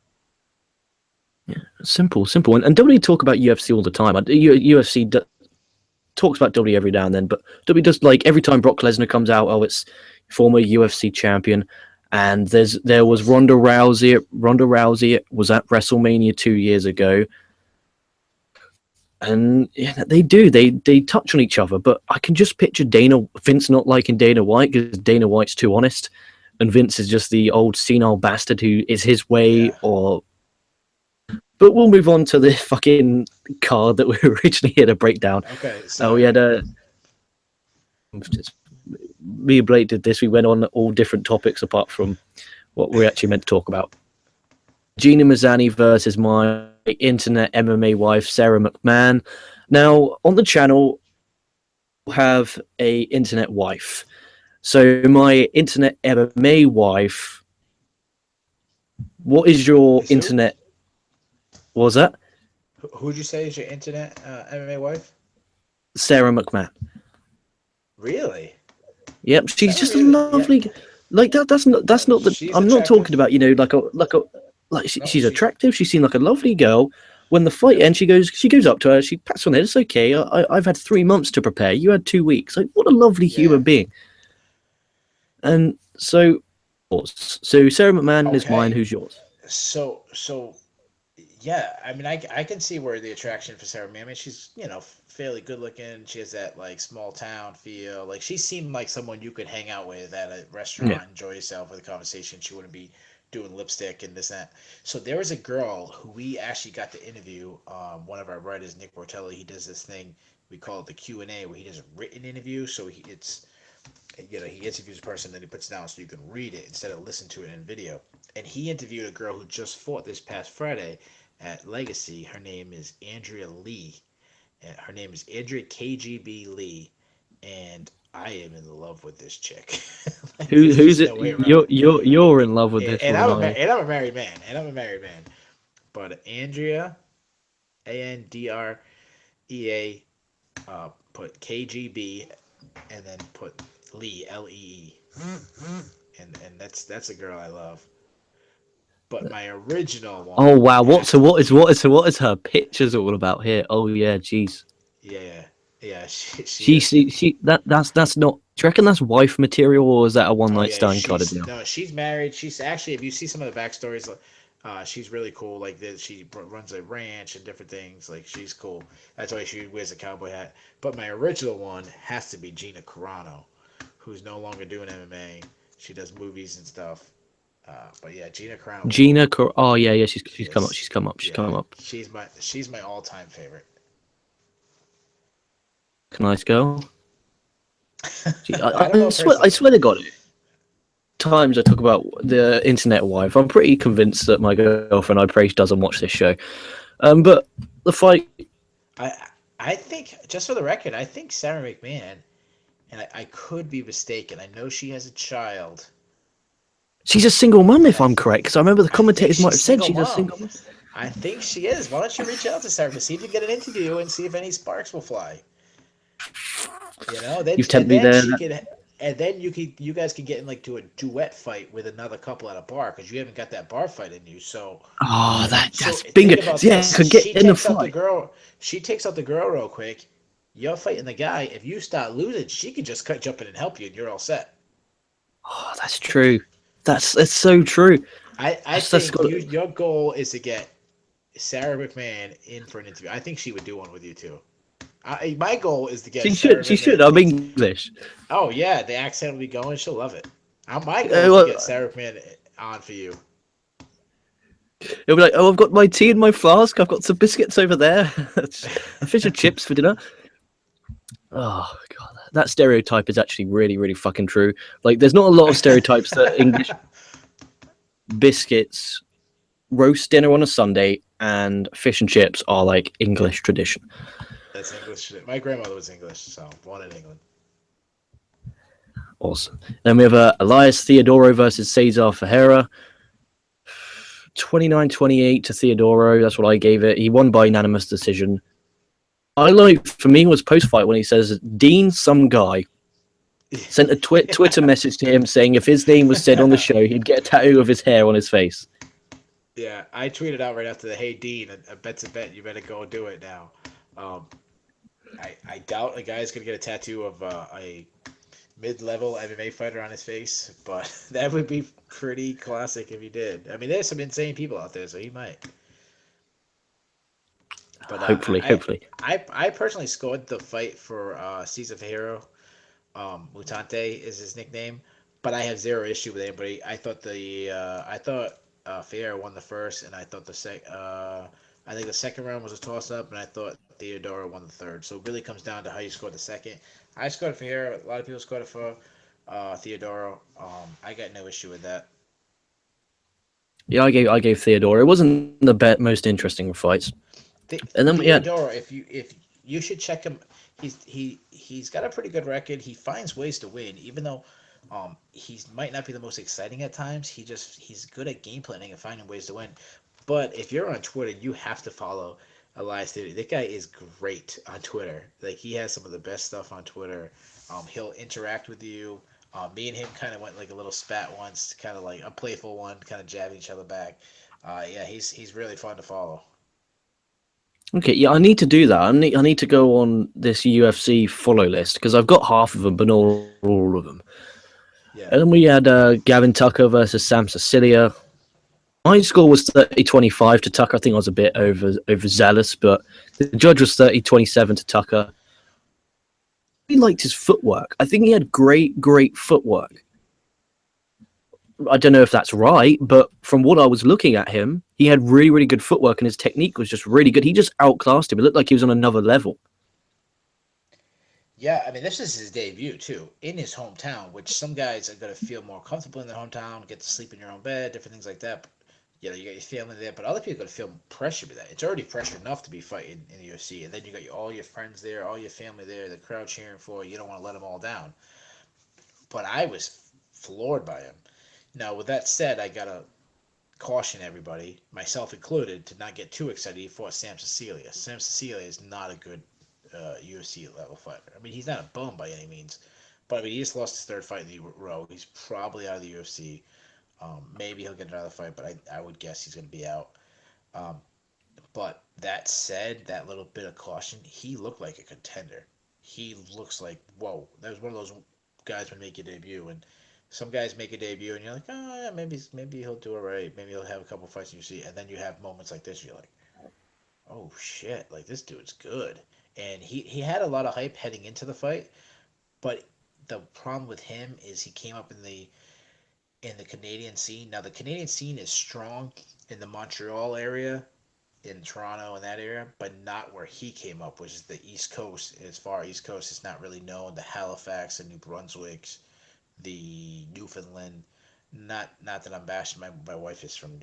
Simple. And WWE talk about UFC all the time. UFC talks about WWE every now and then, but WWE does, like, every time Brock Lesnar comes out, oh, it's former UFC champion. And there was Ronda Rousey. Ronda Rousey was at WrestleMania 2 years ago. And yeah, they touch on each other, but I can just picture Vince not liking Dana White because Dana White's too honest, and Vince is just the old senile bastard who is his way. Yeah. Or, but we'll move on to the fucking card that we were originally here to break down. Okay. So We had me and Blake did this. We went on all different topics apart from what we actually meant to talk about. Gina Mazzani versus my internet MMA wife, Sarah McMahon. Now, on the channel, we have a internet wife. So my internet MMA wife, what is your internet? What was that? Who would you say is your internet MMA wife? Sarah McMahon. Really? Yep, she's just really, a lovely. yeah. Like that. That's not the. She's I'm not attractive. talking about, like No, she's attractive. She seemed like a lovely girl. When the fight ends, she goes up to her. She pats on her. It's okay. I've had 3 months to prepare. You had 2 weeks. Like, what a lovely human being. And so Sarah McMahon is mine. Who's yours? So yeah, I mean, I can see where the attraction for Sarah. I mean, she's, fairly good looking. She has that, like, small town feel. Like, she seemed like someone you could hang out with at a restaurant, enjoy yourself with a conversation. She wouldn't be doing lipstick and this and that. So there was a girl who we actually got to interview. One of our writers, Nick Bortelli, he does this thing we call it the Q&A, where he does a written interview. So he interviews a person, then he puts it down so you can read it instead of listen to it in video. And he interviewed a girl who just fought this past Friday at Legacy. Her name is Andrea Lee. And her name is Andrea KGB Lee. And I am in love with this chick. Like, Who's it? You're in love with this woman. And I'm a married man. But Andrea, Andrea, put KGB, and then put Lee, Lee, and that's a girl I love. But my original one. Oh wow! What is her pictures all about here? Oh yeah, jeez. Yeah. That's not. Do you reckon that's wife material, or is that a one night stand kind of deal? No, she's married. She's actually, if you see some of the backstories, she's really cool. Like this, she runs a ranch and different things. Like, she's cool. That's why she wears a cowboy hat. But my original one has to be Gina Carano, who's no longer doing MMA. She does movies and stuff. But yeah, Gina Carano. Oh yeah, she's come up. She's come up. She's my all time favorite. Nice girl. I swear to God, times I talk about the internet wife, I'm pretty convinced that my girlfriend I pray doesn't watch this show. But the fight, I think, just for the record, I think Sarah McMahon, and I could be mistaken, I know she has a child. She's a single mum, if I'm correct, because I remember the commentators might have said she's a single mum. I think she is. Why don't you reach out to Sarah to see if you get an interview and see if any sparks will fly? Then, you've tempted me there. And then you guys can get in, like, to a duet fight with another couple at a bar, because you haven't got that bar fight in you. So that's bingo. Yeah, could get in the fight. She takes out the girl real quick. You're fighting the guy. If you start losing, she could just jump in and help you, and you're all set. Oh, that's true. That's so true. I That's think got. your goal is to get Sarah McMahon in for an interview. I think she would do one with you too. My goal is to get She should. Sarah She McMahon should. to I'm take. English. Oh yeah, the accent will be going. She'll love it. My goal is to get Well, Sarah McMahon on for you. it'll be like, oh, I've got my tea in my flask. I've got some biscuits over there. A fish and chips for dinner. Oh god, that stereotype is actually really, really fucking true. Like, there's not a lot of stereotypes that English biscuits, roast dinner on a Sunday, and fish and chips are like English tradition. That's English. My grandmother was English, so born in England. Awesome. Then we have Elias Theodoro versus Cesar Ferreira. 29-28 to Theodoro. That's what I gave it. He won by unanimous decision. Highlight for me was post fight when he says Dean, some guy, sent a Twitter message to him saying if his name was said on the show, he'd get a tattoo of his hair on his face. Yeah, I tweeted out right after the "Hey Dean, a bet's a bet. You better go do it now." Um, I doubt a guy's gonna get a tattoo of a mid-level MMA fighter on his face, but that would be pretty classic if he did. I mean, there's some insane people out there, so he might. But Hopefully. I personally scored the fight for Cesar Ferreiro. Mutante is his nickname, but I have zero issue with anybody. I thought Ferreira won the first, and I thought I think the second round was a toss-up, and I thought Theodora won the third. So it really comes down to how you scored the second. I scored Ferreira. A lot of people scored it for Theodora. I got no issue with that. Yeah, I gave Theodoro. It wasn't the most interesting of fights. And then we had Theodora, if you should check him, he's got a pretty good record. He finds ways to win, even though he might not be the most exciting at times. He's good at game planning and finding ways to win. But if you're on Twitter, you have to follow Elias Theodora. That guy is great on Twitter. Like he has some of the best stuff on Twitter. He'll interact with you. Me and him kind of went like a little spat once, kind of like a playful one, kind of jabbing each other back. Yeah, he's really fun to follow. okay, yeah, I need to do that. I need to go on this UFC follow list because I've got half of them, but not all of them. Yeah. And then we had Gavin Tucker versus Sam Cecilia. My score was 30-25 to Tucker. I think I was a bit overzealous, but the judge was 30-27 to Tucker. He liked his footwork. I think he had great footwork. I don't know if that's right, but from what I was looking at him, he had really good footwork and his technique was just really good. He just outclassed him. It looked like he was on another level. Yeah, I mean, this is his debut too in his hometown, which some guys are gonna feel more comfortable in their hometown, get to sleep in your own bed, different things like that. You know, you got your family there, but other people are gonna feel pressure with that. It's already pressure enough to be fighting in the UFC, and then you got all your friends there, all your family there, the crowd cheering for you. You don't want to let them all down. But I was floored by him. Now, with that said, I gotta caution everybody, myself included, to not get too excited. He fought Sam Cecilia. Sam Cecilia is not a good UFC level fighter. I mean, he's not a bum by any means, but I mean, he just lost his third fight in the row. He's probably out of the UFC. Maybe he'll get another fight, but I would guess he's going to be out. Um, but that said, that little bit of caution, he looked like a contender. He looks like, whoa, that was one of those guys when make a debut, and some guys make a debut, and you're like, oh yeah, maybe he'll do it right. Maybe he'll have a couple fights in UFC, and then you have moments like this, you're like, oh shit, like this dude's good. And he had a lot of hype heading into the fight, but the problem with him is he came up in the Canadian scene. Now the Canadian scene is strong in the Montreal area, in Toronto and that area, but not where he came up, which is the East Coast. As far East Coast, it's not really known. The Halifax, the New Brunswicks, the Newfoundland. Not that I'm bashing. My wife is from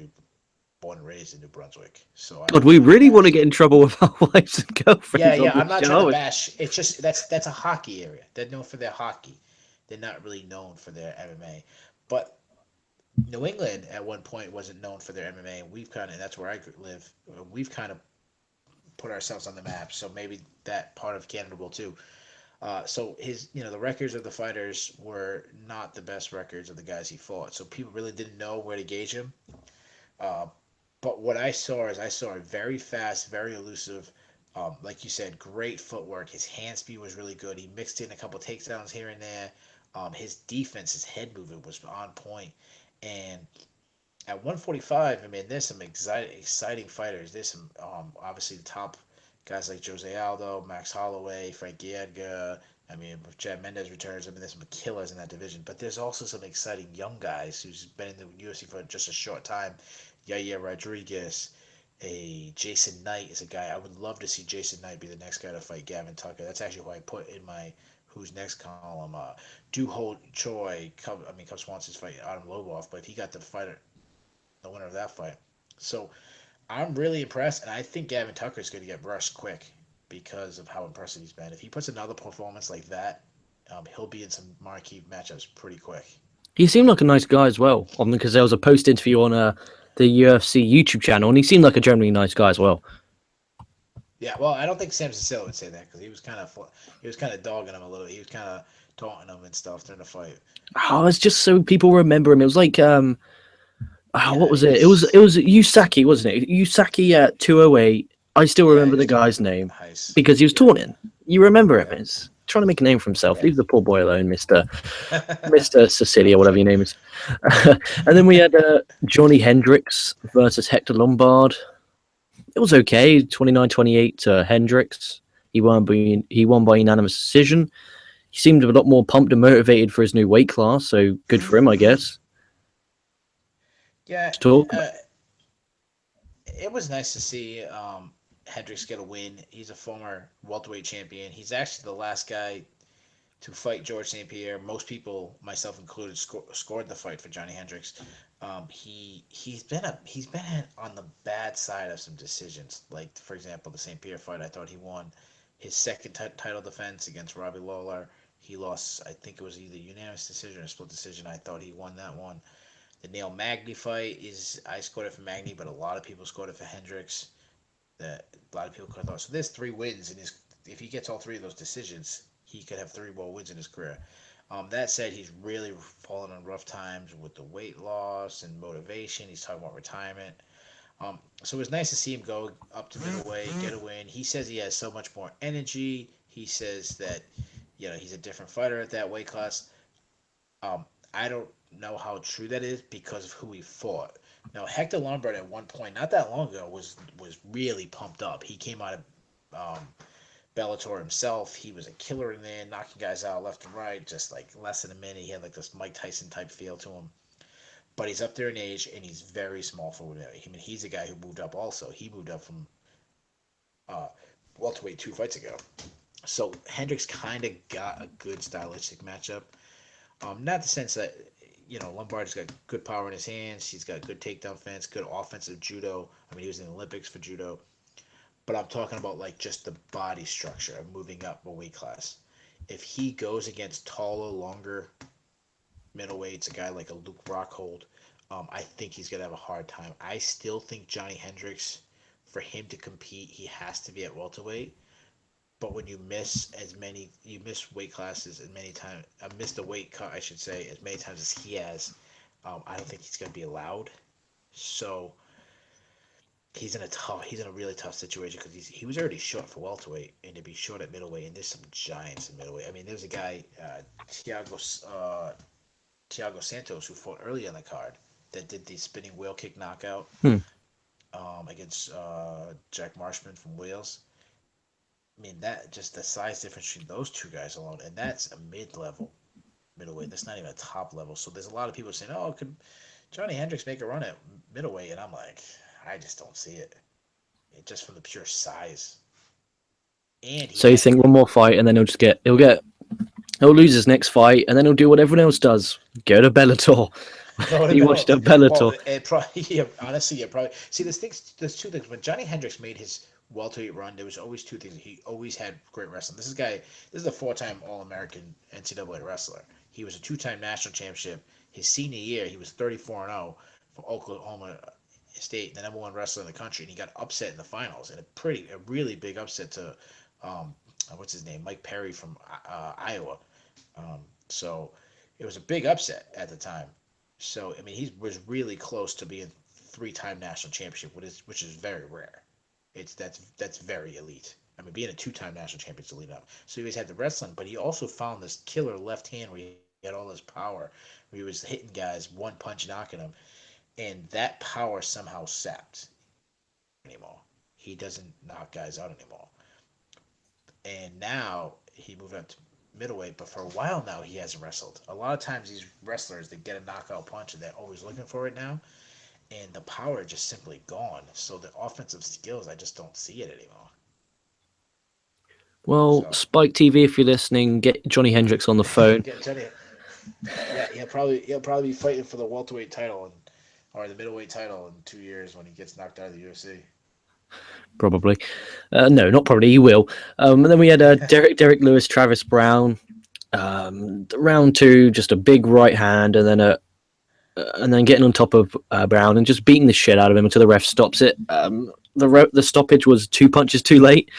born and raised in New Brunswick, so God, I'm we trying to really want to bash. get in trouble with our wives and Yeah, girlfriends on yeah. this I'm not trying to show. bash. It's just that's a hockey area. They're known for their hockey. They're not really known for their MMA. But New England at one point wasn't known for their MMA. We've kind of that's where I live. We've kind of put ourselves on the map. So maybe that part of Canada will too. So the records of the fighters were not the best records of the guys he fought. So people really didn't know where to gauge him. Uh, but what I saw is I saw a very fast, very elusive Like you said, great footwork. His hand speed was really good. He mixed in a couple takedowns here and there. His defense, his head movement was on point. And at 145, I mean, there's some exciting fighters. There's some obviously the top guys like Jose Aldo, Max Holloway, Frankie Edgar. I mean, if Chad Mendez returns, I mean, there's some killers in that division. But there's also some exciting young guys who's been in the UFC for just a short time. Yair Rodriguez, a Jason Knight is a guy I would love to see. Jason Knight be the next guy to fight Gavin Tucker. That's actually who I put in my who's next column. Do Ho Choi, Cub Swanson's fight Adam Lobov, but if he got the winner of that fight. So I'm really impressed, and I think Gavin Tucker is going to get brushed quick because of how impressive he's been. If he puts another performance like that, he'll be in some marquee matchups pretty quick. He seemed like a nice guy as well, because there was a post interview on the UFC YouTube channel, and he seemed like a generally nice guy as well. Yeah, well, I don't think Sam Cecile would say that because he was kind of dogging him a little. He was kind of taunting him and stuff during the fight. Oh, it's just so people remember him. It was like what Yeah, was it? It was Usaki, wasn't it? Usaki at 208. I still yeah, remember the he's doing guy's name heist. because he was Yeah, taunting. You remember him? yeah, It's trying to make a name for himself. yeah. Leave the poor boy alone, Mister Cecilia, whatever your name is. And then we had Johnny Hendricks versus Hector Lombard. It was okay, 29-28 to Hendricks. He won by unanimous decision. He seemed a lot more pumped and motivated for his new weight class, so good for him, I guess. Yeah, To talk about. uh, it was nice to see Hendricks get a win. He's a former welterweight champion. He's actually the last guy to fight George St. Pierre. Most people, myself included, scored the fight for Johnny Hendricks. He's been on the bad side of some decisions. Like for example, the St. Pierre fight, I thought he won his second title defense against Robbie Lawler. He lost, I think it was either unanimous decision or split decision. I thought he won that one. The Neil Magny fight is I scored it for Magny, but a lot of people scored it for Hendricks. That a lot of people could have thought. So there's 3 wins in his. If he gets all 3 of those decisions, he could have 3 more wins in his career. That said, he's really fallen on rough times with the weight loss and motivation. He's talking about retirement. So it was nice to see him go up to middleweight, get a win. He says he has so much more energy. He says that he's a different fighter at that weight class. I don't know how true that is because of who he fought. Now Hector Lombard at one point, not that long ago, was really pumped up. He came out of Bellator himself. He was a killer in there, knocking guys out left and right, just like less than a minute. He had like this Mike Tyson type feel to him. But he's up there in age and he's very small for him. I mean, he's a guy who moved up also. He moved up from uh, welterweight 2 fights ago. So Hendricks kind of got a good stylistic matchup. Not the sense that Lombard's got good power in his hands. He's got good takedown defense, good offensive judo. I mean, he was in the Olympics for judo. But I'm talking about like just the body structure of moving up a weight class. If he goes against taller, longer middleweights, a guy like a Luke Rockhold, I think he's gonna have a hard time. I still think Johnny Hendricks, for him to compete, he has to be at welterweight. But when you miss weight classes as many times, missed a weight cut, I should say, as many times as he has, I don't think he's going to be allowed. So he's in a really tough situation because he was already short for welterweight, and to be short at middleweight, and there's some giants in middleweight. I mean, there's a guy, Tiago Tiago Santos, who fought early on the card that did the spinning wheel kick knockout Hmm. against Jack Marshman from Wales. I mean, that just the size difference between those 2 guys alone, and that's a mid-level middleweight. That's not even a top level. So there's a lot of people saying, "Oh, could Johnny Hendricks make a run at middleweight?" And I'm like, I just don't see it. Just from the pure size, and he So you has think one more fight, and then he'll lose his next fight, and then he'll do what everyone else does: go to Bellator. go to He middle. watched a Well, Bellator. it probably yeah, honestly, it probably see. There's 2 things. When Johnny Hendricks made his welterweight run, there was always 2 things. He always had great wrestling. This is a 4-time All-American NCAA wrestler. He was a 2-time national championship. His senior year, he was 34-0 for Oklahoma State, the #1 wrestler in the country, and he got upset in the finals, and a really big upset to, um, what's his name, Mike Perry from Iowa. So it was a big upset at the time. So I mean, he was really close to being 3-time national championship, which is very rare. That's very elite. I mean, being a two-time national champion is elite enough. So he always had the wrestling, but he also found this killer left hand where he had all this power, where he was hitting guys one punch knocking them, and that power somehow sapped anymore. He doesn't knock guys out anymore. And now he moved up to middleweight, but for a while now he hasn't wrestled. A lot of times these wrestlers that get a knockout punch and they're always looking for it now, and the power just simply gone. So the offensive skills, I just don't see it anymore. Well, So Spike TV, if you're listening, get Johnny Hendricks on the phone. get Johnny. Yeah, he'll probably be fighting for the welterweight title or the middleweight title in 2 years when he gets knocked out of the UFC. Probably. No, not probably. He will. And then we had Derrick Lewis, Travis Browne. Round two, just a big right hand, and then getting on top of Browne and just beating the shit out of him until the ref stops it. The stoppage was 2 punches too late,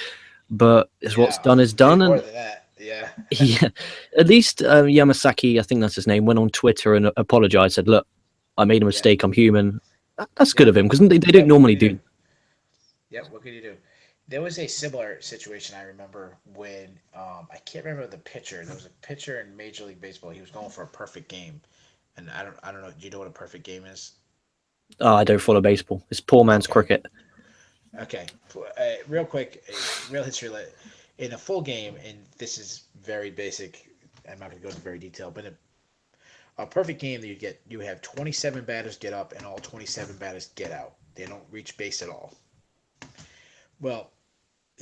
but what's done is done. More And than that, yeah. yeah, at least Yamasaki, I think that's his name, went on Twitter and apologized. Said, "Look, I made a mistake. I'm human." That's good of him because they don't normally do. Yep, what could you do? There was a similar situation I remember when I can't remember the pitcher. There was a pitcher in Major League Baseball. He was going for a perfect game, and I don't know. Do you know what a perfect game is? Oh, I don't follow baseball. It's poor man's cricket. Okay, real quick, real history. In a full game, and this is very basic. I'm not going to go into very detail, but a perfect game that you have 27 batters get up and all 27 batters get out. They don't reach base at all. Well,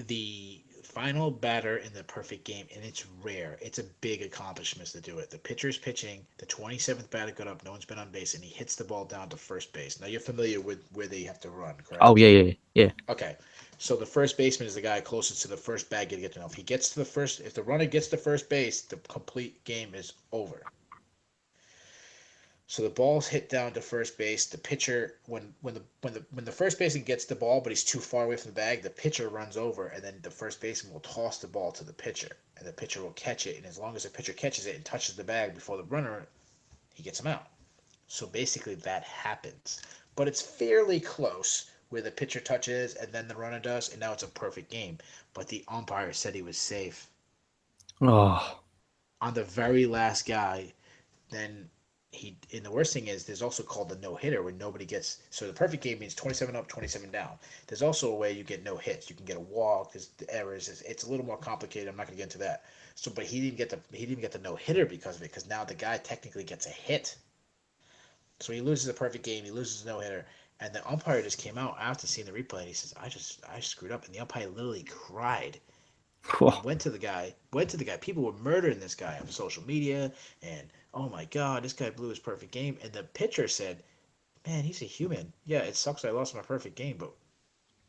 the final batter in the perfect game, and it's rare. It's a big accomplishment to do it. The pitcher's pitching, the 27th batter got up, no one's been on base, and he hits the ball down to first base. Now, you're familiar with where they have to run, correct? Oh, yeah. Okay. So the first baseman is the guy closest to the first bag to get to know. If he gets to the first, if the runner gets to first base, the complete game is over. So the ball's hit down to first base. The pitcher, when the first baseman gets the ball, but he's too far away from the bag, the pitcher runs over, and then the first baseman will toss the ball to the pitcher, and the pitcher will catch it. And as long as the pitcher catches it and touches the bag before the runner, he gets him out. So basically, that happens, but it's fairly close where the pitcher touches and then the runner does, and now it's a perfect game. But the umpire said he was safe. Oh, On the very last guy, then. And the worst thing is there's also called the no-hitter when nobody gets, so the perfect game means 27 up, 27 down. There's also a way you get no hits. You can get a walk, there's errors. It's a little more complicated. I'm not going to get into that. So but he didn't get the no-hitter because of it, because now the guy technically gets a hit. So he loses a perfect game, he loses a no-hitter, and the umpire just came out after seeing the replay and he says, I screwed up, and the umpire literally cried. Went to the guy. People were murdering this guy on social media, and oh my God, this guy blew his perfect game. And the pitcher said, "Man, he's a human. Yeah, it sucks I lost my perfect game, but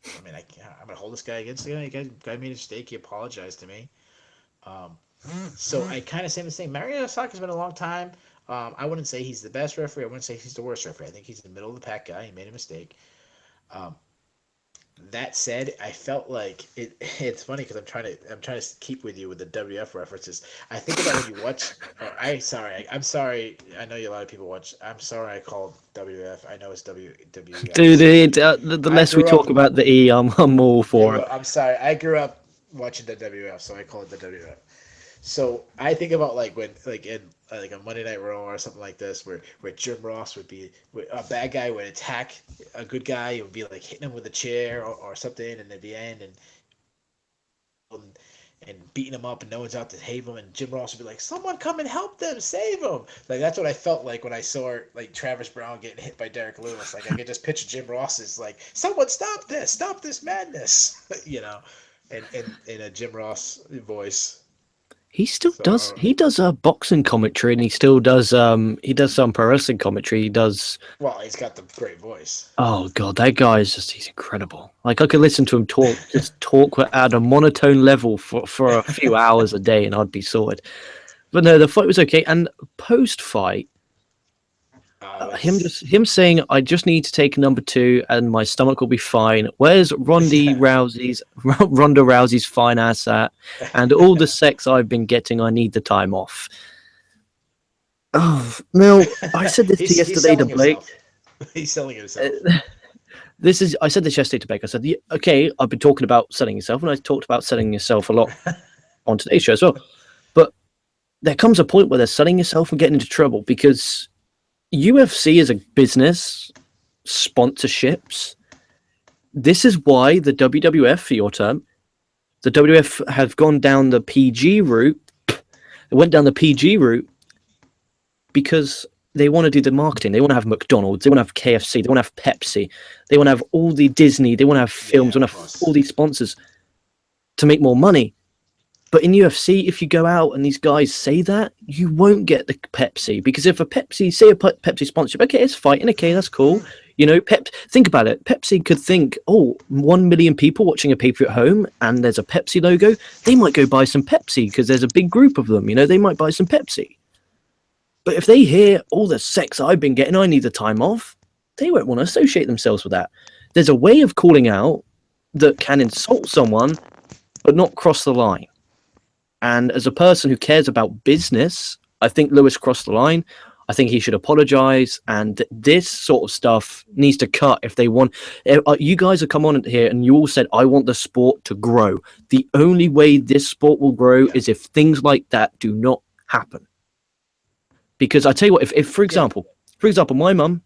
I mean, I'm gonna hold this guy against the guy. The guy made a mistake. He apologized to me." So I kind of say the same. Mario Osaka's been a long time. I wouldn't say he's the best referee. I wouldn't say he's the worst referee. I think he's the middle of the pack guy. He made a mistake. That said, I felt like it's funny because I'm trying to keep with you with the WF references. I think about when you watch. I'm sorry. I know a lot of people watch. I'm sorry. I called WF. I know it's WF. Dude, the less we talk about the E, I'm all for it. I'm sorry. I grew up watching the WF, so I call it the WF. So I think about like when in like a Monday Night Raw or something like this, where Jim Ross would be a bad guy would attack a good guy, it would be like hitting him with a chair or something, and at the end and beating him up, and no one's out to save him, and Jim Ross would be like, "Someone come and help them, save him!" Like that's what I felt like when I saw like Travis Browne getting hit by Derrick Lewis. Like I could just picture Jim Ross as like, "Someone stop this madness," in a Jim Ross voice. He still does. He does boxing commentary, and he still does. He does some pro wrestling commentary. He does. Well, he's got the great voice. Oh God, that guy is he's incredible. Like I could listen to him talk at a monotone level for a few hours a day, and I'd be sorted. But no, the fight was okay. And post fight, him saying, "I just need to take number 2, and my stomach will be fine." Where's Ronda Rousey's fine ass at? And all the sex I've been getting, I need the time off. Oh, Mel, I said this to yesterday to Blake. He's selling himself. this is, I said this yesterday to Beck. I said, okay, I've been talking about selling yourself, and I talked about selling yourself a lot on today's show as well. But there comes a point where they're selling yourself and getting into trouble because UFC is a business, sponsorships. This is why the WWF, for your term, the WWF have gone down the PG route. They went down the PG route because they want to do the marketing. They want to have McDonald's. They want to have KFC. They want to have Pepsi. They want to have all the Disney. They want to have films. They want to have all these sponsors to make more money. But in UFC, if you go out and these guys say that, you won't get the Pepsi. Because if a Pepsi, say a Pepsi sponsorship, okay, it's fighting, okay, that's cool. You know, think about it. Pepsi could think, oh, 1 million people watching a pay-per-view at home and there's a Pepsi logo. They might go buy some Pepsi because there's a big group of them. You know, they might buy some Pepsi. But if they hear all the sex I've been getting, I need the time off, they won't want to associate themselves with that. There's a way of calling out that can insult someone but not cross the line. And as a person who cares about business, I think Lewis crossed the line. I think he should apologize. And this sort of stuff needs to cut if they want. You guys have come on here and you all said, I want the sport to grow. The only way this sport will grow is if things like that do not happen. Because I tell you what, if for example, my mum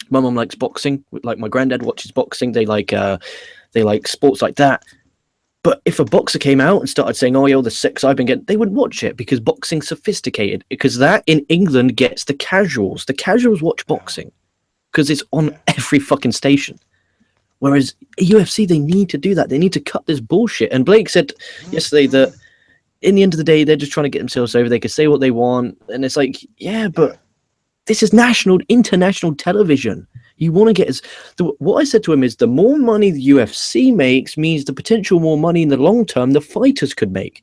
likes boxing. Like my granddad watches boxing. They like sports like that. But if a boxer came out and started saying, oh, yeah, all the sex I've been getting, they wouldn't watch it because boxing's sophisticated. Because that in England gets the casuals. The casuals watch boxing because it's on every fucking station. Whereas UFC, they need to do that. They need to cut this bullshit. And Blake said yesterday that in the end of the day, they're just trying to get themselves over. They can say what they want. And it's like, yeah, but this is international television. You want to get what I said to him is the more money the UFC makes means the potential more money in the long term the fighters could make.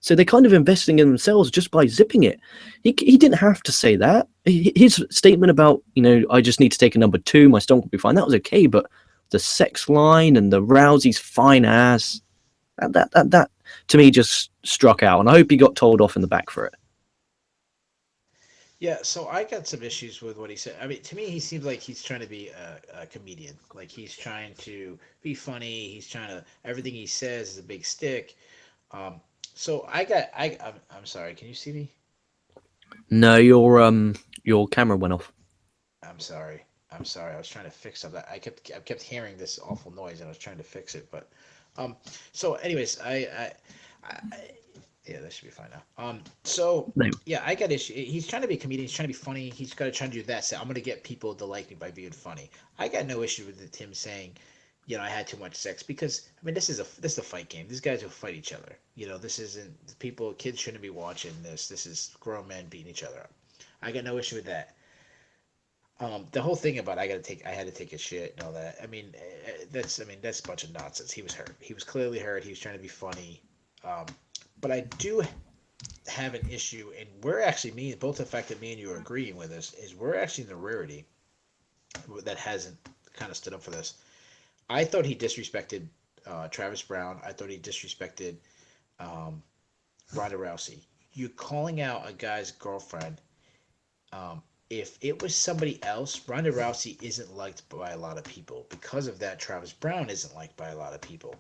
So they're kind of investing in themselves just by zipping it. He didn't have to say that. His statement about, you know, I just need to take a number 2, my stomach will be fine. That was okay, but the sex line and the Rousey's fine ass, that to me just struck out, and I hope he got told off in the back for it. Yeah, so I got some issues with what he said. I mean, to me, he seems like he's trying to be a comedian. Like he's trying to be funny. He's trying to everything he says is a big stick. Um, so I'm sorry. Can you see me? No, your camera went off. I'm sorry. I'm sorry. I was trying to fix something. I kept hearing this awful noise, and I was trying to fix it. But um, so anyways, I yeah, that should be fine now. So No. yeah, I got issue. He's trying to be a comedian. He's trying to be funny. He's got to try to do that. So I'm gonna get people to like me by being funny. I got no issue with him saying, you know, I had too much sex because I mean this is a fight game. These guys will fight each other. You know, this isn't people. Kids shouldn't be watching this. This is grown men beating each other up. I got no issue with that. The whole thing about I had to take a shit and all that. I mean that's a bunch of nonsense. He was hurt. He was clearly hurt. He was trying to be funny. Um, but I do have an issue, and we're actually both the fact that me and you are agreeing with this is we're actually in the rarity that hasn't kind of stood up for this. I thought he disrespected Travis Browne. I thought he disrespected um, Ronda Rousey. You're calling out a guy's girlfriend. If it was somebody else, Ronda Rousey isn't liked by a lot of people. Because of that, Travis Browne isn't liked by a lot of people.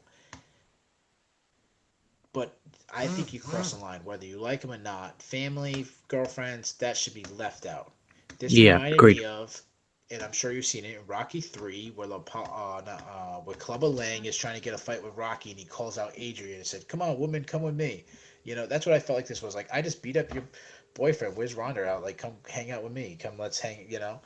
But I think you cross the line, whether you like him or not. Family, girlfriends, that should be left out. This Yeah, reminded agreed. me of, and I'm sure you've seen it in Rocky 3, where Clubber Lang is trying to get a fight with Rocky, and he calls out Adrian and said, "Come on, woman, come with me." You know, that's what I felt like this was. Like, I just beat up your boyfriend. Where's Ronda out? Like, come hang out with me. Come, let's hang. You know.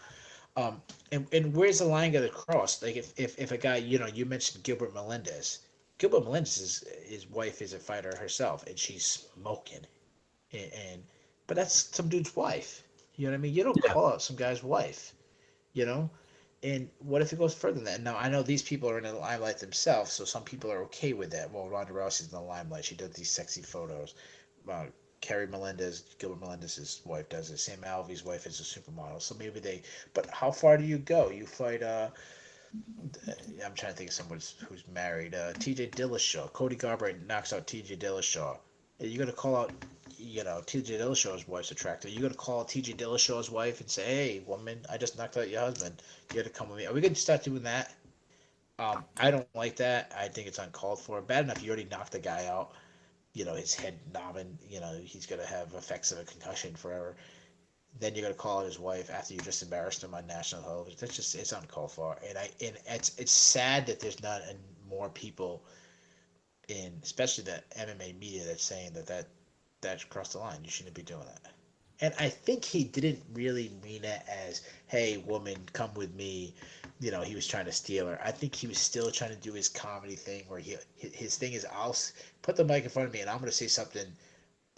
And where's the line going to cross? Like, if a guy, you know, you mentioned Gilbert Melendez. Gilbert Melendez, his wife is a fighter herself, and she's smoking. And but that's some dude's wife. You know what I mean? You don't Yeah. call out some guy's wife. You know. And what if it goes further than that? Now I know these people are in the limelight themselves, so some people are okay with that. Well, Ronda Rousey's in the limelight; she does these sexy photos. Uh, Carrie Melendez, Gilbert Melendez's wife, does it. Sam Alvey's wife is a supermodel, so maybe they. But how far do you go? You fight. I'm trying to think of someone who's married. T.J. Dillashaw. Cody Garbrandt knocks out T.J. Dillashaw. Are you gonna call out? T.J. Dillashaw's wife's attractive. You gonna call T.J. Dillashaw's wife and say, "Hey, woman, I just knocked out your husband. You got to come with me." Are we gonna start doing that? I don't like that. I think it's uncalled for. Bad enough you already knocked the guy out. His head knobbing. He's gonna have effects of a concussion forever. Then you're gonna call his wife after you just embarrassed him on national television. It's uncalled for. And it's sad that there's not more people especially the MMA media that's saying that's crossed the line. You shouldn't be doing that. And I think he didn't really mean it as, "Hey, woman, come with me." He was trying to steal her. I think he was still trying to do his comedy thing where his thing is, "I'll put the mic in front of me and I'm going to say something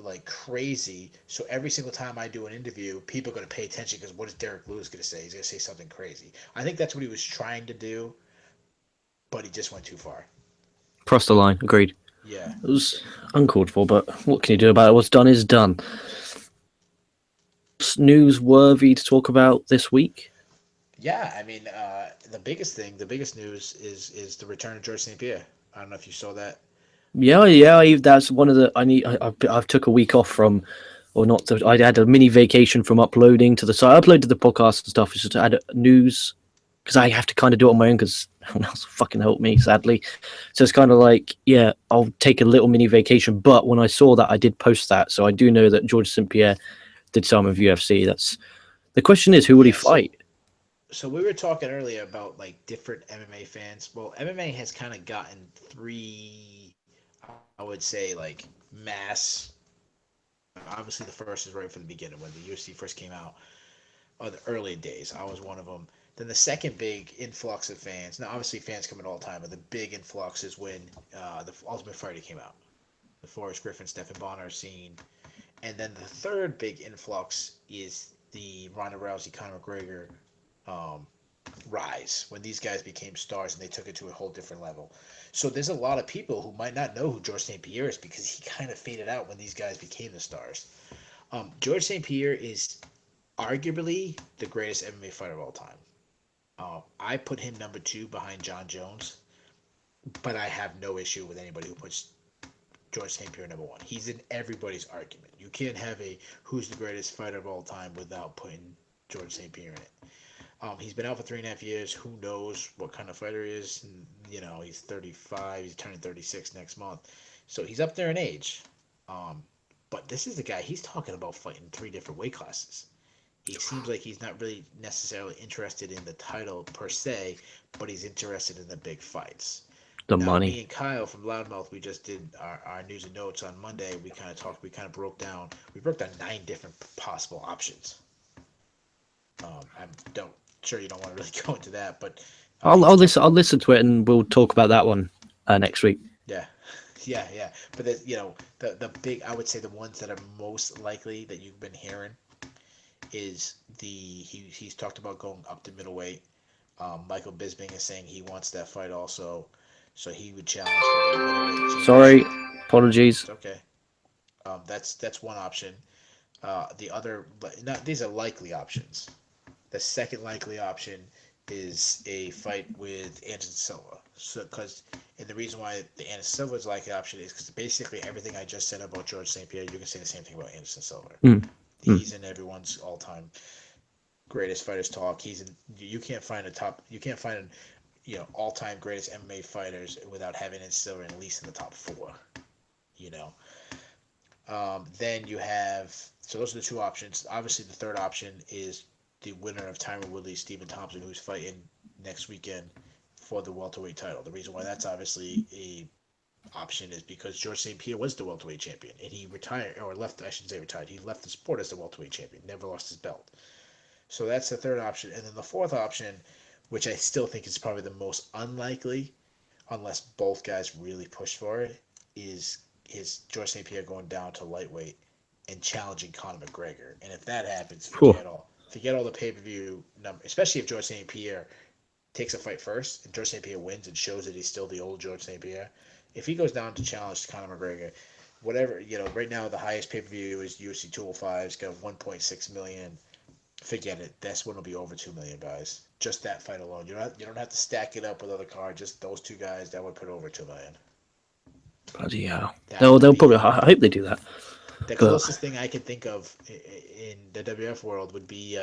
like crazy. So every single time I do an interview, people are going to pay attention because what is Derrick Lewis going to say? He's going to say something crazy." I think that's what he was trying to do, but he just went too far. Crossed the line. Agreed. Yeah. It was uncalled for, but what can you do about it? What's done is done. It's newsworthy to talk about this week. Yeah, I mean, the biggest news is the return of George St. Pierre. I don't know if you saw that. Yeah. That's one of the. I've took a week off from, or not. I had a mini vacation from uploading to the site. I uploaded the podcast and stuff just to add news because I have to kind of do it on my own because no one else will fucking help me, sadly. So it's kind of like, yeah, I'll take a little mini vacation. But when I saw that, I did post that, so I do know that George St. Pierre did some of UFC. That's the question is, who would he fight? So we were talking earlier about like different MMA fans. Well, MMA has kind of gotten three, I would say, like mass. Obviously, the first is right from the beginning when the UFC first came out, or the early days. I was one of them. Then the second big influx of fans. Now, obviously, fans come in all the time, but the big influx is when the Ultimate Fighter came out, the Forrest Griffin, Stephen Bonner scene, and then the third big influx is the Ronda Rousey, Conor McGregor um, rise when these guys became stars and they took it to a whole different level. So there's a lot of people who might not know who George St. Pierre is because he kind of faded out when these guys became the stars. George St. Pierre is arguably the greatest MMA fighter of all time. I put him number two behind John Jones, but I have no issue with anybody who puts George St. Pierre number one. He's in everybody's argument. You can't have a who's the greatest fighter of all time without putting George St. Pierre in it. He's been out for 3.5 years. Who knows what kind of fighter he is? And, he's 35. He's turning 36 next month. So he's up there in age. But this is the guy. He's talking about fighting three different weight classes. He seems like he's not really necessarily interested in the title per se, but he's interested in the big fights. The Now, money. me and Kyle from Loudmouth, we just did our news and notes on Monday. We kind of talked. We broke down 9 different possible options. I don't sure you don't want to really go into that, but I'll listen to it and we'll talk about that one next week. Yeah, yeah. But the big, I would say the ones that are most likely that you've been hearing is he's talked about going up to middleweight. Michael Bisping is saying he wants that fight also, so he would challenge for the middleweight. Sorry, apologies. It's okay. That's one option. The other, these are likely options. The second likely option is a fight with Anderson Silva. So, and the reason why the Anderson Silva is likely option is because basically everything I just said about George St. Pierre, you can say the same thing about Anderson Silva. He's in everyone's all-time greatest fighters talk. You can't find all-time greatest MMA fighters without having Anderson Silva at least in the top 4. Then you have, so those are the two options. Obviously, the third option is the winner of Tyron Woodley, Stephen Thompson, who's fighting next weekend for the welterweight title. The reason why that's obviously a option is because George St. Pierre was the welterweight champion, and he retired, or left, I shouldn't say retired, he left the sport as the welterweight champion, never lost his belt. So that's the third option. And then the fourth option, which I still think is probably the most unlikely, unless both guys really push for it, is George St. Pierre going down to lightweight and challenging Conor McGregor. And if that happens, forget all the pay-per-view number, especially if George St. Pierre takes a fight first and George St. Pierre wins and shows that he's still the old George St. Pierre. If he goes down to challenge Conor McGregor, whatever, right now the highest pay-per-view is UFC 205. It's got 1.6 million. Forget it. This one will be over 2 million, guys. Just that fight alone. You don't have to stack it up with other cards. Just those two guys, that would put over 2 million. Bloody hell. They'll probably. I hope they do that. The But closest thing I could think of in the WF world would be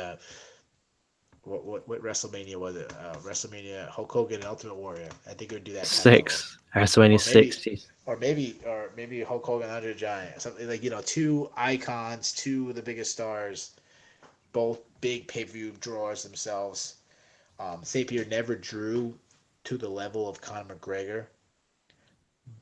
what WrestleMania was it? WrestleMania Hulk Hogan and Ultimate Warrior. I think it would do that kind of level. 6, WrestleMania Or maybe 6. Jeez. or maybe Hulk Hogan and Andre the Giant. Something like, two icons, two of the biggest stars, both big pay-per-view drawers themselves. St. Pierre never drew to the level of Conor McGregor,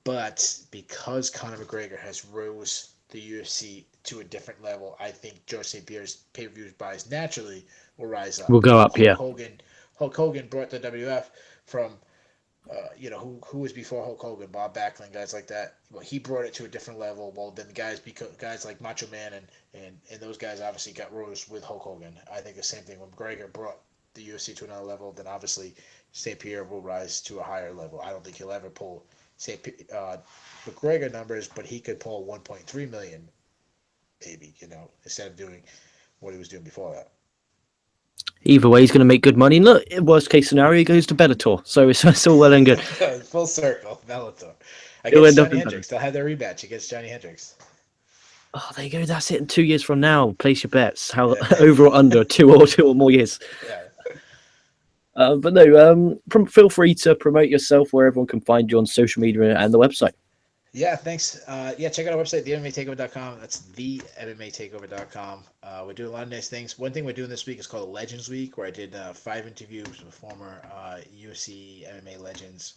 but because Conor McGregor has rose the UFC to a different level, I think George St. Pierre's pay-per-view buys naturally will rise up. We'll go up here. Hulk Hogan brought the WF from who was before Hulk Hogan, Bob Backlund, guys like that. Well, he brought it to a different level. Well, then guys like Macho Man and those guys obviously got rose with Hulk Hogan. I think the same thing when McGregor brought the UFC to another level, then obviously St. Pierre will rise to a higher level. I don't think he'll ever pull McGregor numbers, but he could pull 1.3 million, maybe, instead of doing what he was doing before that. Either way, he's going to make good money. And look, worst case scenario, he goes to Bellator. So it's all well and good. Full circle, Bellator. He'll Against end up Johnny in Hendricks. They'll have their rematch against Johnny Hendricks. Oh, there you go. That's it. In 2 years from now, place your bets. How over or under two or more years. Yeah. But no, feel free to promote yourself where everyone can find you on social media and the website. Yeah, thanks. Check out our website, themmmatakeover.com. That's themmmatakeover.com. We're doing a lot of nice things. One thing we're doing this week is called Legends Week, where I did 5 interviews with former UFC MMA legends.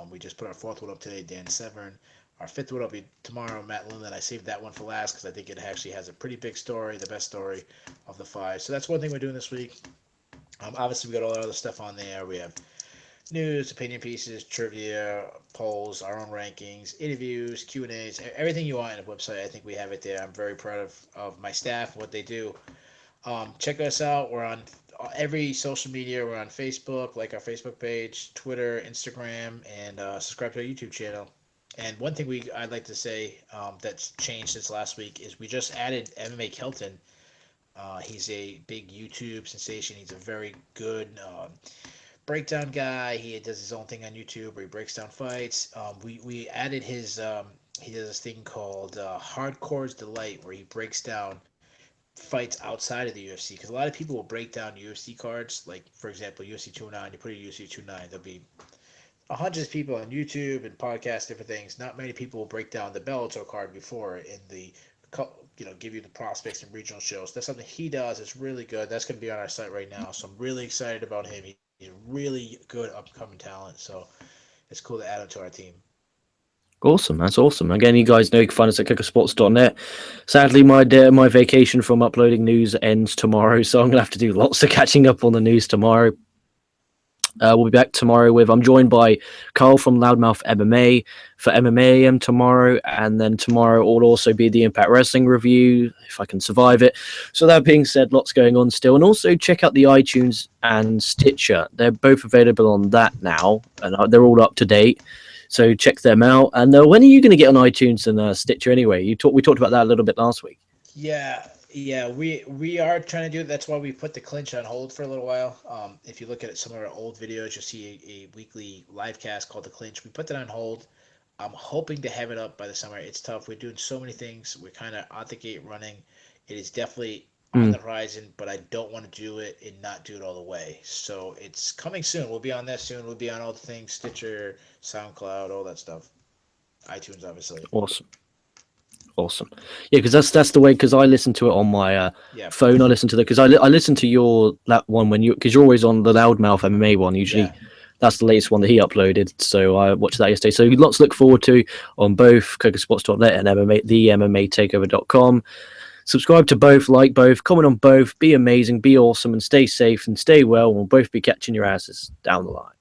We just put our 4th one up today, Dan Severn. Our 5th one will be tomorrow, Matt Lindland. I saved that one for last because I think it actually has a pretty big story, the best story of the 5. So that's one thing we're doing this week. Obviously, we got all our other stuff on there. We have news, opinion pieces, trivia, polls, our own rankings, interviews, Q&As, everything you want on the website. I think we have it there. I'm very proud of my staff and what they do. Check us out. We're on every social media. We're on Facebook, like our Facebook page, Twitter, Instagram, and subscribe to our YouTube channel. And one thing I'd like to say that's changed since last week is we just added MMA Kelton. He's a big YouTube sensation. He's a very good breakdown guy. He does his own thing on YouTube where he breaks down fights. We added his he does this thing called Hardcore's Delight, where he breaks down fights outside of the UFC, because a lot of people will break down UFC cards. Like, for example, UFC 209, you put a UFC 209, there'll be hundreds of people on YouTube and podcasts, different things. Not many people will break down the Bellator card before in the give you the prospects and regional shows. That's something he does. It's really good. That's going to be on our site right now, so I'm really excited about him. He's a really good upcoming talent, so it's cool to add him to our team. Awesome, that's awesome. Again, you guys know you can find us at Kocosports.net. Sadly, my vacation from uploading news ends tomorrow, so I'm going to have to do lots of catching up on the news tomorrow. We'll be back tomorrow I'm joined by Carl from Loudmouth MMA for MMA AM tomorrow, and then tomorrow will also be the Impact Wrestling review, if I can survive it. So that being said, lots going on still. And also check out the iTunes and Stitcher. They're both available on that now, and they're all up to date. So check them out. And when are you going to get on iTunes and Stitcher anyway? We talked about that a little bit last week. Yeah, we are trying to do it. That's why we put the clinch on hold for a little while. If you look at some of our old videos, you'll see a weekly live cast called The Clinch. We put that on hold. I'm hoping to have it up by the summer. It's tough. We're doing so many things. We're kind of out the gate running. It is definitely on the horizon, but I don't want to do it and not do it all the way. So it's coming soon. We'll be on that soon. We'll be on all the things, Stitcher, SoundCloud, all that stuff. iTunes, obviously. Awesome. Yeah, because that's the way, because I listen to it on my phone. I listen to because I listen to that one because you're always on the Loudmouth MMA one usually. Yeah. That's the latest one that he uploaded, so I watched that yesterday. So lots to look forward to on both Kocosports.net and the MMAtakeover.com. Subscribe to both, like both, comment on both, be amazing, be awesome, and stay safe and stay well. We'll both be catching your asses down the line.